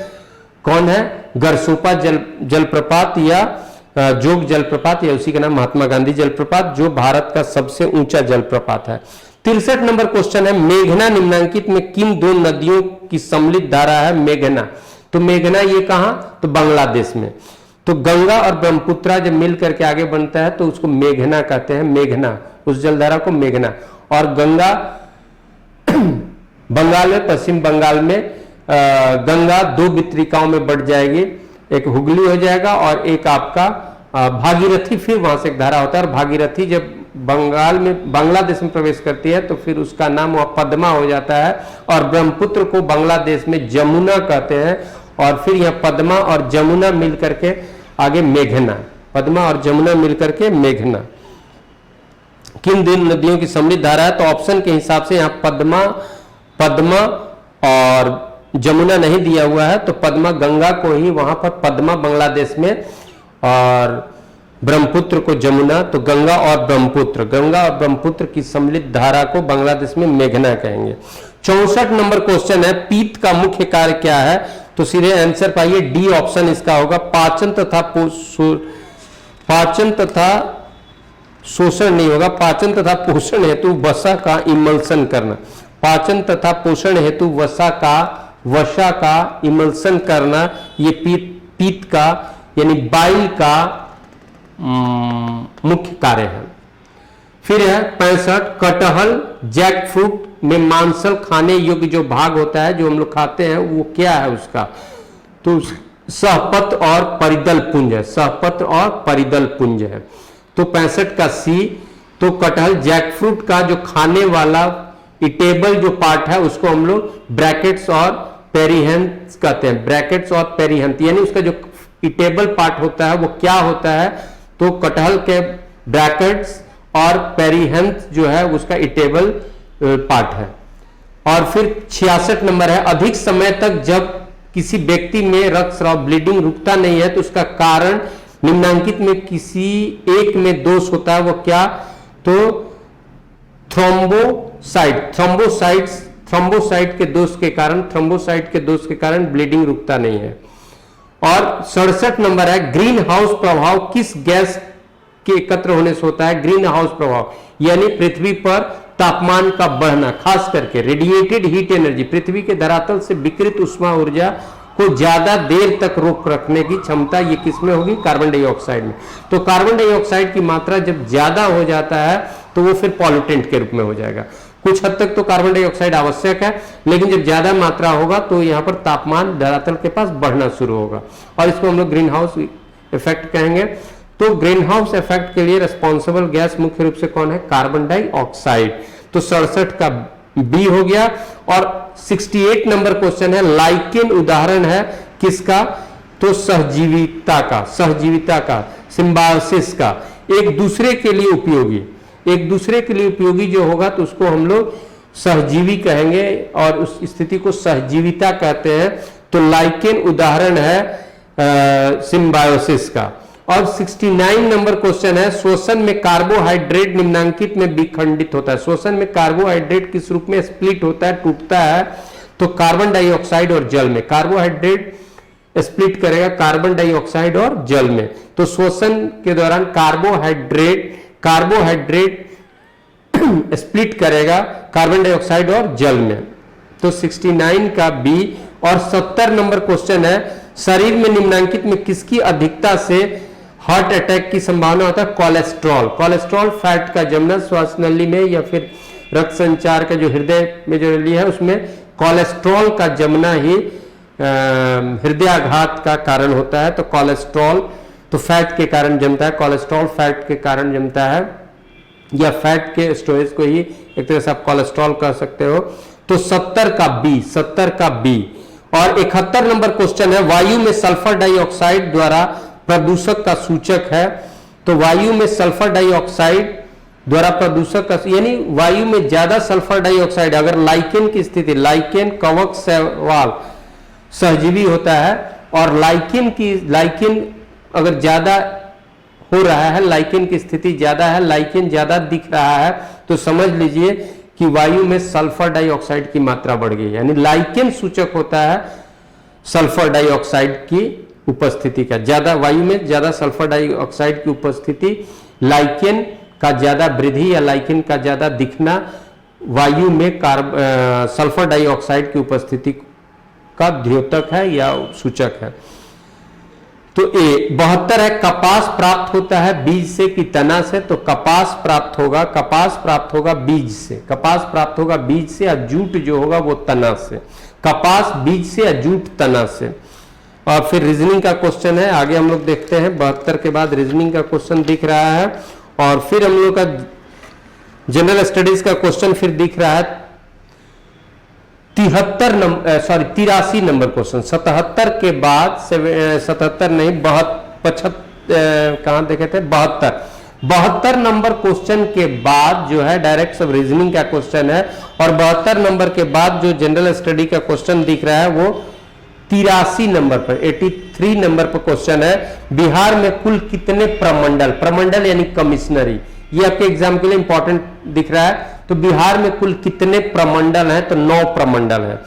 कौन है? गरसोपा जलप्रपात या जोग जलप्रपात, या उसी का नाम महात्मा गांधी जलप्रपात, जो भारत का सबसे ऊंचा जलप्रपात है। 63 नंबर क्वेश्चन है, मेघना निम्नांकित में किन 2 नदियों की सम्मिलित धारा है? मेघना। तो मेघना ये कहां? तो बांग्लादेश में। तो गंगा और ब्रह्मपुत्रा जब मिल करके आगे बनता है तो उसको मेघना कहते हैं, मेघना, उस जलधारा को मेघना। और गंगा बंगाल में, पश्चिम बंगाल में गंगा दो वितरिकाओं में बढ़ जाएगी, एक हुगली हो जाएगा और एक आपका भागीरथी, फिर वहां से एक धारा होता है। और भागीरथी जब बंगाल में बांग्लादेश में प्रवेश करती है तो फिर उसका नाम वह पद्मा हो जाता है, और ब्रह्मपुत्र को बांग्लादेश में जमुना कहते हैं, और फिर यह पद्मा और जमुना मिल करके आगे मेघना, पद्मा और जमुना मिल करके मेघना। किन दिन नदियों की समृद्ध धारा है? तो ऑप्शन के हिसाब से यहाँ पद्मा और जमुना नहीं दिया हुआ है, तो पद्मा गंगा को ही वहां पर पद्मा बांग्लादेश में, और ब्रह्मपुत्र को जमुना, तो गंगा और ब्रह्मपुत्र की सम्मिलित धारा को बांग्लादेश में मेघना कहेंगे। 64 नंबर क्वेश्चन है, पीत का मुख्य कार्य क्या है? तो सीधे आंसर पाइए, डी ऑप्शन इसका होगा, पाचन तथा शोषण नहीं होगा, पाचन तथा पोषण हेतु वसा का इमल्सन करना, पाचन तथा पोषण हेतु वसा का इमल्सन करना, ये पीत का यानी बाइल का मुख्य कार्य है। फिर है 65, कटहल जैक फ्रूट में मांसल खाने योग्य जो भाग होता है जो हम लोग खाते हैं वो क्या है उसका? तो सहपत्र और परिदल पुंज है, सहपत्र और परिदल पुंज है। तो 65 का सी, तो कटहल जैक फ्रूट का जो खाने वाला इटेबल जो पार्ट है उसको हम लोग ब्रैकेट्स और पेरिहेंथ कहते हैं, ब्रैकेट्स और पेरिहेंथ, यानी उसका जो इटेबल पार्ट होता है वो क्या होता है? तो कटहल के ब्रैकेट्स और पेरिहेंथ जो है उसका इटेबल पार्ट है। और फिर 66 नंबर है, अधिक समय तक जब किसी व्यक्ति में रक्तस्राव ब्लीडिंग रुकता नहीं है तो उसका कारण निम्नांकित में किसी एक में दोष होता है, वो क्या? तो थ्रोम्बोसाइट के दोष के कारण ब्लीडिंग रुकता नहीं है। और 67 नंबर है, ग्रीन हाउस प्रभाव किस गैस के एकत्र होने से होता है? ग्रीन हाउस प्रभाव यानी पृथ्वी पर तापमान का बढ़ना, खास करके रेडिएटेड हीट एनर्जी, पृथ्वी के धरातल से विकिरित उष्मा ऊर्जा को ज्यादा देर तक रोक रखने की क्षमता, ये किसमें होगी? कार्बन डाइऑक्साइड में। तो कार्बन डाइऑक्साइड की मात्रा जब ज्यादा हो जाता है तो वो फिर पॉल्यूटेंट के रूप में हो जाएगा। कुछ हद तक तो कार्बन डाइऑक्साइड आवश्यक है, लेकिन जब ज्यादा मात्रा होगा तो यहाँ पर तापमान धरातल के पास बढ़ना शुरू होगा, और इसको हम लोग ग्रीन हाउस इफेक्ट कहेंगे। तो ग्रीन हाउस इफेक्ट के लिए रिस्पॉन्सिबल गैस मुख्य रूप से कौन है? Carbon dioxide. तो 67 का बी हो गया। और 68 नंबर क्वेश्चन है, लाइकेन उदाहरण है किसका? तो सहजीविता का, सिम्बायोसिस का, एक दूसरे के लिए उपयोगी जो होगा तो उसको हम लोग सहजीवी कहेंगे, और उस स्थिति को सहजीविता कहते हैं। तो लाइकेन उदाहरण है सिम्बायोसिस का। और 69 नंबर क्वेश्चन है, शोषण में कार्बोहाइड्रेट निम्नांकित में विखंडित होता है। शोषण में कार्बोहाइड्रेट किस रूप में स्प्लिट होता है, टूटता है? तो कार्बन डाइऑक्साइड और जल में। कार्बोहाइड्रेट स्प्लिट करेगा कार्बन डाइऑक्साइड और जल में। तो शोषण के दौरान कार्बोहाइड्रेट स्प्लिट करेगा कार्बन डाइऑक्साइड और जल में। तो 69 का बी। और 70 नंबर क्वेश्चन है, शरीर में निम्नांकित में किसकी अधिकता से हार्ट अटैक की संभावना होता है? कोलेस्ट्रॉल फैट का जमना श्वास नली में या फिर रक्त संचार का जो हृदय में जो नली है उसमें कोलेस्ट्रॉल का जमना ही हृदयाघात का कारण होता है। तो कोलेस्ट्रॉल तो फैट के कारण जमता है, कोलेस्ट्रॉल फैट के कारण जमता है, या फैट के स्टोरेज को ही एक तरह से आप कोलेस्ट्रॉल कह सकते हो। तो 70 का बी। और 71 नंबर क्वेश्चन है, वायु में सल्फर डाइऑक्साइड द्वारा प्रदूषक का सूचक है। तो वायु में सल्फर डाइऑक्साइड द्वारा प्रदूषक का, यानी वायु में ज्यादा सल्फर डाइऑक्साइड, अगर लाइकेन की स्थिति, लाइकेन कवक शैवाल सहजीवी होता है, और लाइकेन अगर ज्यादा हो रहा है, लाइकेन की स्थिति ज्यादा है, लाइकेन ज्यादा दिख रहा है, तो समझ लीजिए कि वायु में सल्फर डाइऑक्साइड की मात्रा बढ़ गई। यानी लाइकेन सूचक होता है सल्फर डाइऑक्साइड की उपस्थिति का, ज्यादा वायु में ज्यादा सल्फर डाइऑक्साइड की उपस्थिति, लाइकेन का ज्यादा वृद्धि या लाइकेन का ज्यादा दिखना वायु में सल्फर डाइऑक्साइड की उपस्थिति का द्योतक है या सूचक है। तो ए 72 है, कपास प्राप्त होता है बीज से कि तना से? तो कपास प्राप्त होगा बीज से, और जूट जो होगा वो तना से। कपास बीज से या जूट तना से। और फिर रीजनिंग का क्वेश्चन है, आगे हम लोग देखते हैं। 72 के बाद रीजनिंग का क्वेश्चन दिख रहा है और फिर हम लोग का जनरल स्टडीज का क्वेश्चन फिर दिख रहा है 83 नंबर क्वेश्चन। 77 के बाद 77 नहीं 72 नंबर क्वेश्चन के बाद जो है डायरेक्ट सब रीजनिंग का क्वेश्चन है और 72 नंबर के बाद जो जनरल स्टडी का क्वेश्चन दिख रहा है वो 83 नंबर पर 83 नंबर पर क्वेश्चन है। बिहार में कुल कितने प्रमंडल, प्रमंडल यानी कमिश्नरी, ये आपके एग्जाम के लिए इंपॉर्टेंट दिख रहा है। तो बिहार में कुल कितने प्रमंडल हैं, तो 9 प्रमंडल है।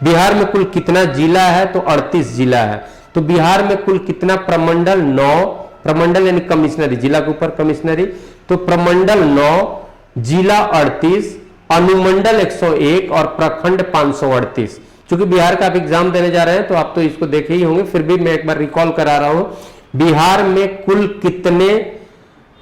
बिहार में कुल कितना जिला है, तो 38 जिला है। तो बिहार में कुल कितना प्रमंडल, 9 प्रमंडल यानी कमिश्नरी, जिला के ऊपर कमिश्नरी। तो प्रमंडल 9, जिला 38, अनुमंडल 101 और प्रखंड 538। क्योंकि बिहार का आप एग्जाम देने जा रहे हैं तो आप तो इसको देखे ही होंगे, फिर भी मैं एक बार रिकॉल करा रहा हूं। बिहार में कुल कितने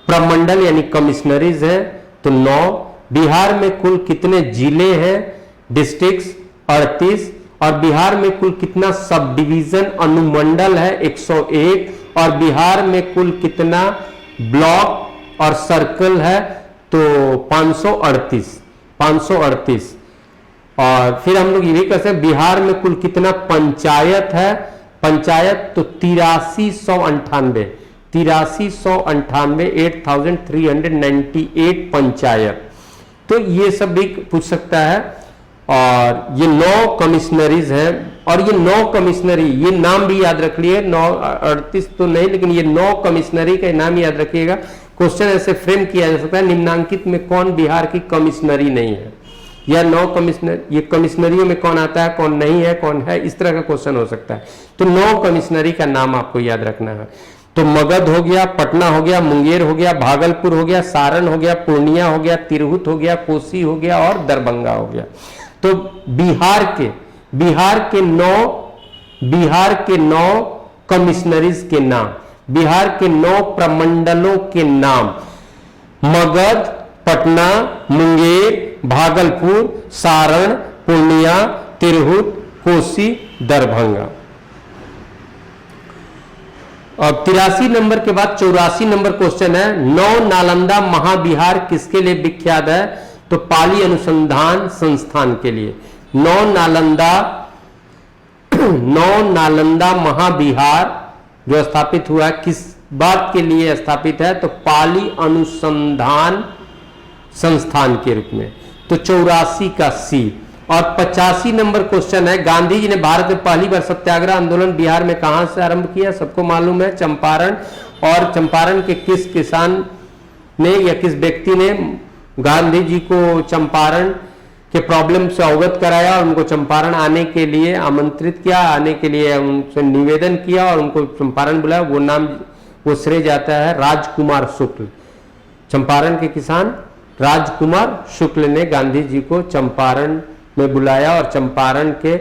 प्रमंडल यानी कमिश्नरीज हैं, तो 9। बिहार में कुल कितने जिले हैं, डिस्ट्रिक्ट्स 38। और बिहार में कुल कितना सब डिवीजन अनुमंडल है, 101। और बिहार में कुल कितना ब्लॉक और सर्कल है, तो 538। और फिर हम लोग ये भी कह सकते हैं बिहार में कुल कितना पंचायत है, पंचायत तो 8398, 8398 पंचायत। तो ये सब भी पूछ सकता है। और ये 9 कमिश्नरीज हैं और ये 9 कमिश्नरी, ये नाम भी याद रख लिए, 38 तो नहीं लेकिन ये 9 कमिश्नरी का नाम याद रखिएगा। क्वेश्चन ऐसे फ्रेम किया जा सकता है, निम्नांकित में कौन बिहार की कमिश्नरी नहीं है, या 9 कमिश्नर, ये कमिश्नरियों में कौन आता है, कौन नहीं है, कौन है, इस तरह का क्वेश्चन हो सकता है। तो 9 कमिश्नरी का नाम आपको याद रखना है। तो मगध हो गया, पटना हो गया, मुंगेर हो गया, भागलपुर हो गया, सारण हो गया, पूर्णिया हो गया, तिरहुत हो गया, कोसी हो गया और दरभंगा हो गया। तो बिहार के 9 कमिश्नरीज के नाम, बिहार के 9 प्रमंडलों के नाम, मगध, पटना, मुंगेर, भागलपुर, सारण, पूर्णिया, तिरहुत, कोसी, दरभंगा। अब 83 नंबर के बाद 84 नंबर क्वेश्चन है, 9 नालंदा महाविहार किसके लिए विख्यात है, तो पाली अनुसंधान संस्थान के लिए। 9 नालंदा महाविहार जो स्थापित हुआ है किस बात के लिए स्थापित है, तो पाली अनुसंधान संस्थान के रूप में। तो 84 का सी। और 85 नंबर क्वेश्चन है, गांधी जी ने भारत में पहली बार सत्याग्रह आंदोलन बिहार में कहां से आरंभ किया, सबको मालूम है, चंपारण। और चंपारण के किस किसान ने या किस व्यक्ति ने गांधी जी को चंपारण के प्रॉब्लम से अवगत कराया और उनको चंपारण आने के लिए आमंत्रित किया, आने के लिए उनसे निवेदन किया और उनको चंपारण बुलाया, वो नाम वो श्रेय जाता है राजकुमार शुक्ल। चंपारण के किसान राजकुमार शुक्ल ने गांधी जी को चंपारण में बुलाया और चंपारण के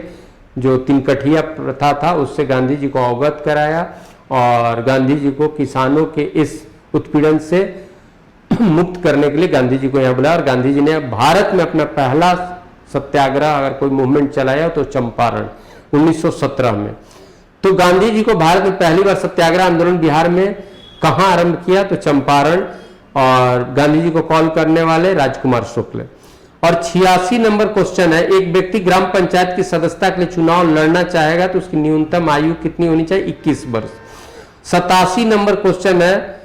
जो तिनकठिया प्रथा था उससे गांधी जी को अवगत कराया और गांधी जी को किसानों के इस उत्पीड़न से मुक्त करने के लिए गांधी जी को यहाँ बुलाया। और गांधी जी ने भारत में अपना पहला सत्याग्रह अगर कोई मूवमेंट चलाया तो चंपारण 1917 में। तो गांधी जी को भारत में पहली बार सत्याग्रह आंदोलन बिहार में कहां आरंभ किया, तो चंपारण। और गांधी जी को कॉल करने वाले राजकुमार शुक्ल। और 86 नंबर क्वेश्चन है, एक व्यक्ति ग्राम पंचायत की सदस्यता के लिए चुनाव लड़ना चाहेगा तो उसकी न्यूनतम आयु कितनी होनी चाहिए, 21 वर्ष। 87 नंबर क्वेश्चन है,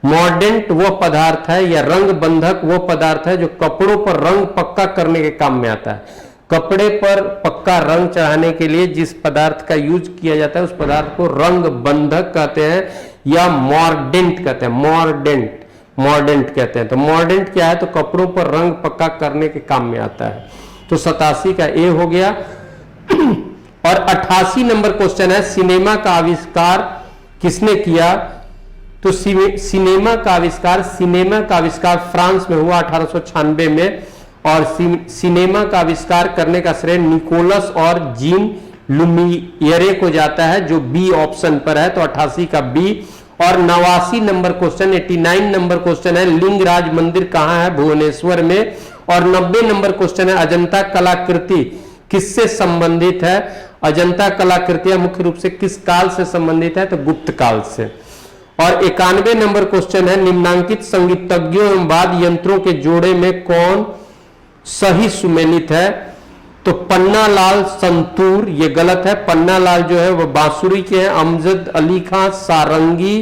मॉर्डेंट वो पदार्थ है या रंग बंधक वो पदार्थ है जो कपड़ों पर रंग पक्का करने के काम में आता है। कपड़े पर पक्का रंग चढ़ाने के लिए जिस पदार्थ का यूज किया जाता है उस पदार्थ को रंग बंधक कहते हैं या मॉर्डेंट कहते हैं। मॉर्डेंट कहते हैं। तो मॉर्डेंट क्या है, तो कपड़ों पर रंग पक्का करने के काम में आता है। तो 87 का ए हो गया। और 88 नंबर क्वेश्चन है, सिनेमा का आविष्कार किसने किया, तो सिनेमा का आविष्कार फ्रांस में हुआ 1896 में। और सिनेमा का आविष्कार करने का श्रेय निकोलस और जीन लुमियरे को जाता है जो बी ऑप्शन पर है, तो 88 का बी। और 89 नंबर क्वेश्चन 89 नंबर क्वेश्चन है, लिंगराज मंदिर कहां है, भुवनेश्वर में। और 90 नंबर क्वेश्चन है, अजंता कलाकृति किससे संबंधित है? अजंता कलाकृतियां मुख्य रूप से किस काल से संबंधित है? तो गुप्त काल से। और 91 नंबर क्वेश्चन है, निम्नांकित संगीतज्ञों एवं वाद्य यंत्रों के जोड़े में कौन सही सुमेलित है? तो पन्नालाल संतूर, ये गलत है। पन्नालाल जो है वो बांसुरी के हैं। अमजद अली खां सारंगी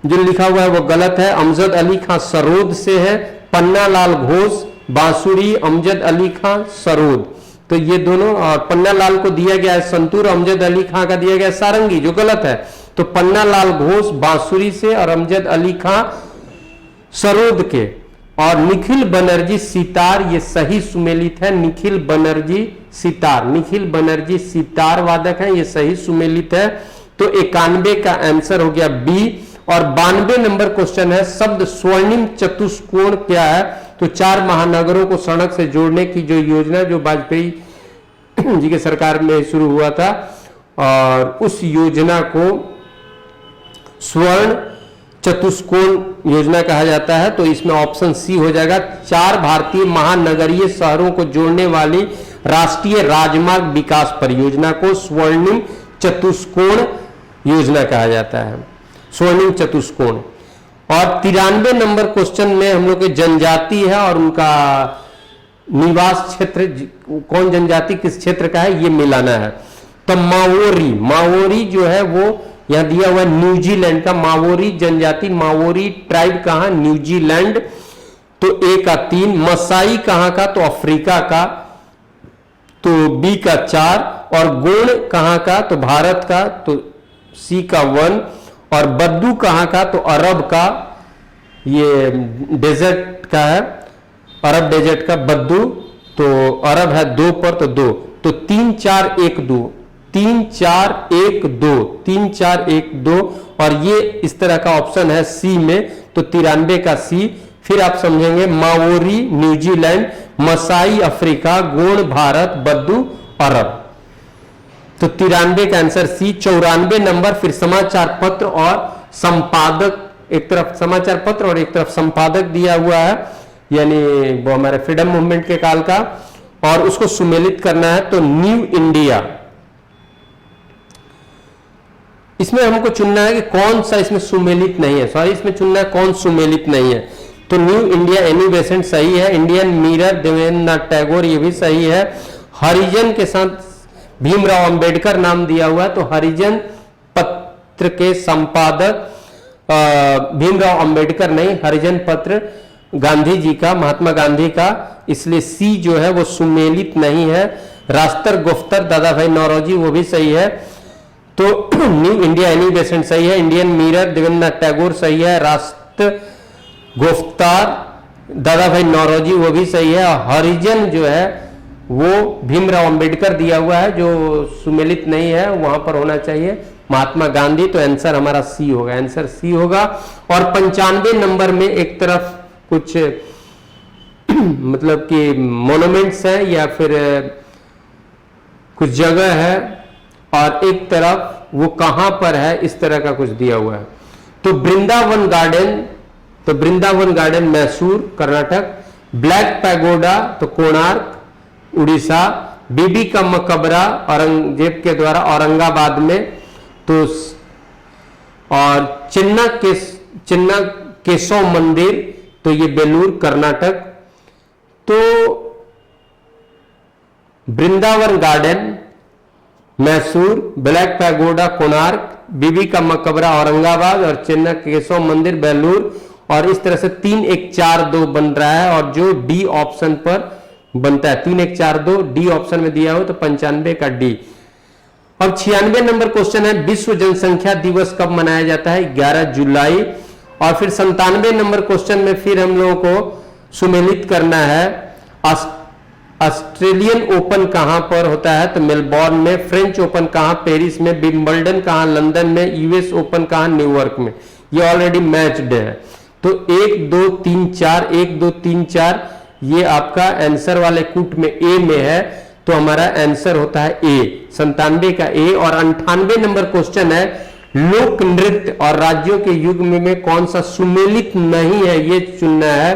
जो लिखा हुआ है वो गलत है। अमजद अली खां सरोद से है। पन्नालाल घोष बांसुरी, अमजद अली खां सरोद, तो ये दोनों। और पन्नालाल को दिया गया है संतूर, अमजद अली खां का दिया गया सारंगी, जो गलत है। तो पन्नालाल घोष बांसुरी से और अमजद अली खां सरोद के। और निखिल बनर्जी सितार, ये सही सुमेलित है। निखिल बनर्जी सितार, निखिल बनर्जी सितार वादक है, ये सही सुमेलित है। तो 91 का आंसर हो गया बी। और 92 नंबर क्वेश्चन है, शब्द स्वर्णिम चतुष्कोण क्या है? तो 4 महानगरों को सड़क से जोड़ने की जो योजना जो वाजपेयी जी के सरकार में शुरू हुआ था, और उस योजना को स्वर्ण चतुष्कोण योजना कहा जाता है। तो इसमें ऑप्शन सी हो जाएगा। 4 भारतीय महानगरीय शहरों को जोड़ने वाली राष्ट्रीय राजमार्ग विकास परियोजना को स्वर्णिम चतुष्कोण योजना कहा जाता है, स्वर्णिम चतुष्कोण। और 93 नंबर क्वेश्चन में हम लोग के जनजाति है और उनका निवास क्षेत्र, कौन जनजाति किस क्षेत्र का है, ये मिलाना है। तो मावोरी, मावोरी जो है वो यहां दिया हुआ है न्यूजीलैंड का। मावोरी जनजाति, मावोरी ट्राइब कहां? न्यूजीलैंड। तो ए का 3। मसाई कहां का? तो अफ्रीका का, तो बी का 4। और गोंड कहां का? तो भारत का, तो सी का 1। और बद्दू कहां का? तो अरब का, ये डेजर्ट का है, अरब डेजर्ट का बद्दू। तो अरब है 2 पर, तो 2। तो 3 4 1 2, 3 4 1 2, 3 4 1 2। और ये इस तरह का ऑप्शन है सी में, तो 93 का सी। फिर आप समझेंगे मावोरी न्यूजीलैंड, मसाई अफ्रीका, गोंड भारत, बद्दू अरब। तो 93 का आंसर सी। 94 नंबर, फिर समाचार पत्र और संपादक, एक तरफ समाचार पत्र और एक तरफ संपादक दिया हुआ है, यानी वो हमारे फ्रीडम मूवमेंट के काल का, और उसको सुमेलित करना है। तो न्यू इंडिया, इसमें हमको चुनना है कि कौन सा इसमें सुमेलित नहीं है, सॉरी इसमें चुनना है कौन सुमेलित नहीं है। तो न्यू इंडिया एनी बेसेंट सही है। इंडियन मिरर देवेंद्रनाथ टैगोर, ये भी सही है। हरिजन के साथ भीमराव अंबेडकर नाम दिया हुआ है, तो हरिजन पत्र के संपादक भीमराव अंबेडकर नहीं, हरिजन पत्र गांधी जी का, महात्मा गांधी का, इसलिए सी जो है वो सुमेलित नहीं है। रास्तर गुफ्तर दादा भाई नौरोजी, वो भी सही है। तो न्यू इंडिया एनी बेसेंट सही है। इंडियन मिरर देवेंद्रनाथ टैगोर सही है। रास्त्र गुफ्तार दादा भाई नौरोजी, वो भी सही है। हरिजन जो है वो भीमराव अंबेडकर दिया हुआ है, जो सुमेलित नहीं है, वहां पर होना चाहिए महात्मा गांधी। तो आंसर हमारा सी होगा, आंसर सी होगा। और 95 नंबर में एक तरफ कुछ मतलब कि मोन्यूमेंट्स है या फिर कुछ जगह है, और एक तरफ वो कहां पर है, इस तरह का कुछ दिया हुआ है। तो वृंदावन गार्डन, तो Vrindavan garden Mysore Karnataka. Black pagoda तो कोणार्क उड़ीसा। बीबी का मकबरा औरंगजेब के द्वारा औरंगाबाद में। तो और चिन्ना केशव मंदिर, तो ये बेलूर कर्नाटक। तो Vrindavan garden Mysore, black pagoda Konark, Bibi ka Maqbara Aurangabad और चिन्ना केशव मंदिर बेलूर। और इस तरह से 3 1 4 2 बन रहा है, और जो डी ऑप्शन पर बनता है 3 1 4 2 डी ऑप्शन में दिया हो, तो 95 का डी। अब 96 नंबर क्वेश्चन है, विश्व जनसंख्या दिवस कब मनाया जाता है? 11 जुलाई। और फिर 97 नंबर क्वेश्चन में फिर हम लोगों को सुमेलित करना है, ऑस्ट्रेलियन ओपन कहां पर होता है? तो मेलबोर्न में। फ्रेंच ओपन कहां? पेरिस में। विंबलडन कहां? लंदन में। यूएस ओपन कहां? न्यूयॉर्क में। ये ऑलरेडी मैच्ड है। तो 1 2 3 4, 1 2 3 4, ये आपका आंसर वाले कूट में ए में है, तो हमारा आंसर होता है ए, 97 का ए। और 98 नंबर क्वेश्चन है, लोक नृत्य और राज्यों के युग में कौन सा सुमेलित नहीं है, ये चुनना है।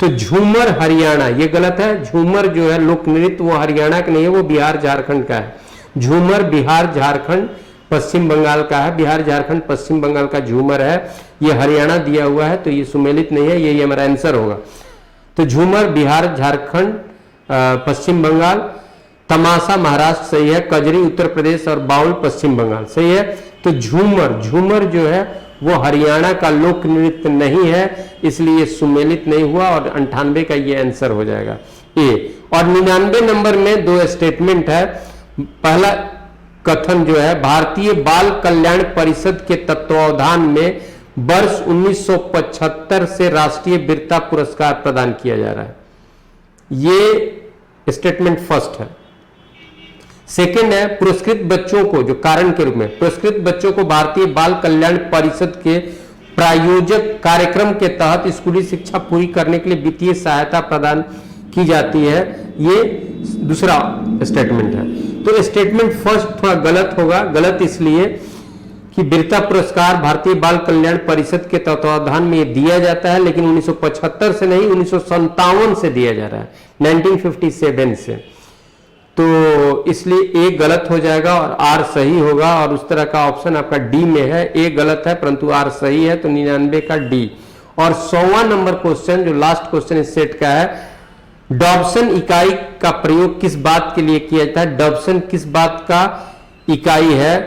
तो झूमर हरियाणा, ये गलत है। झूमर जो है लोक नृत्य वो हरियाणा का नहीं है, वो बिहार झारखंड का है। झूमर बिहार झारखंड पश्चिम बंगाल का है। बिहार झारखंड पश्चिम बंगाल का झूमर है, ये हरियाणा दिया हुआ है, तो ये सुमेलित नहीं है, यही हमारा आंसर होगा। तो झूमर बिहार झारखंड पश्चिम बंगाल, तमाशा महाराष्ट्र सही है, कजरी उत्तर प्रदेश और बाउल पश्चिम बंगाल सही है। तो झूमर जो है वो हरियाणा का लोक नृत्य नहीं है, इसलिए ये सुमेलित नहीं हुआ और 98 का ये आंसर हो जाएगा ए। और 99 नंबर में दो स्टेटमेंट है। पहला कथन जो है, भारतीय बाल कल्याण परिषद के तत्वावधान में वर्ष 1975 से राष्ट्रीय वीरता पुरस्कार प्रदान किया जा रहा है। ये स्टेटमेंट फर्स्ट है। सेकंड है, पुरस्कृत बच्चों को, जो कारण के रूप में, पुरस्कृत बच्चों को भारतीय बाल कल्याण परिषद के प्रायोजक कार्यक्रम के तहत स्कूली शिक्षा पूरी करने के लिए वित्तीय सहायता प्रदान की जाती है। ये दूसरा स्टेटमेंट है। तो स्टेटमेंट फर्स्ट थोड़ा गलत होगा। गलत इसलिए कि वीरता पुरस्कार भारतीय बाल कल्याण परिषद के तत्वावधान में दिया जाता है, लेकिन 1975 से नहीं, 1957 से दिया जा रहा है, 1957 से। तो इसलिए ए गलत हो जाएगा और आर सही होगा। और उस तरह का ऑप्शन आपका डी में है। ए गलत है परंतु आर सही है, तो 99 का डी। और 100वां नंबर क्वेश्चन, जो लास्ट क्वेश्चन इस सेट का है, डॉब्सन इकाई का प्रयोग किस बात के लिए किया जाता है? डॉब्सन किस बात का इकाई है?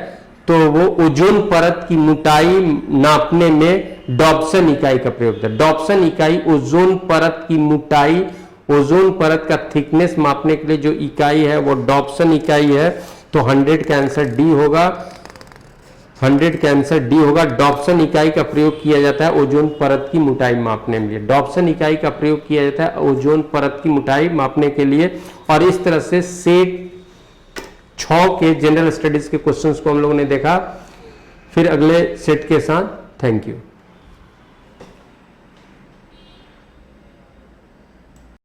तो वो ओजोन परत की मोटाई नापने में डॉब्सन इकाई का प्रयोग था। डॉब्सन इकाई ओजोन परत की मोटाई, ओजोन परत का थिकनेस मापने के लिए जो इकाई है वो डॉब्सन इकाई है। तो 100 का आंसर डी होगा। 100 का आंसर डी होगा। डॉब्सन इकाई का प्रयोग किया जाता है ओजोन परत की मोटाई मापने के लिए। डॉब्सन इकाई का प्रयोग किया जाता है ओजोन परत की मोटाई मापने के लिए। और इस तरह से सेट 6 के जनरल स्टडीज के क्वेश्चंस को हम लोगों ने देखा। फिर अगले सेट के साथ थैंक यू।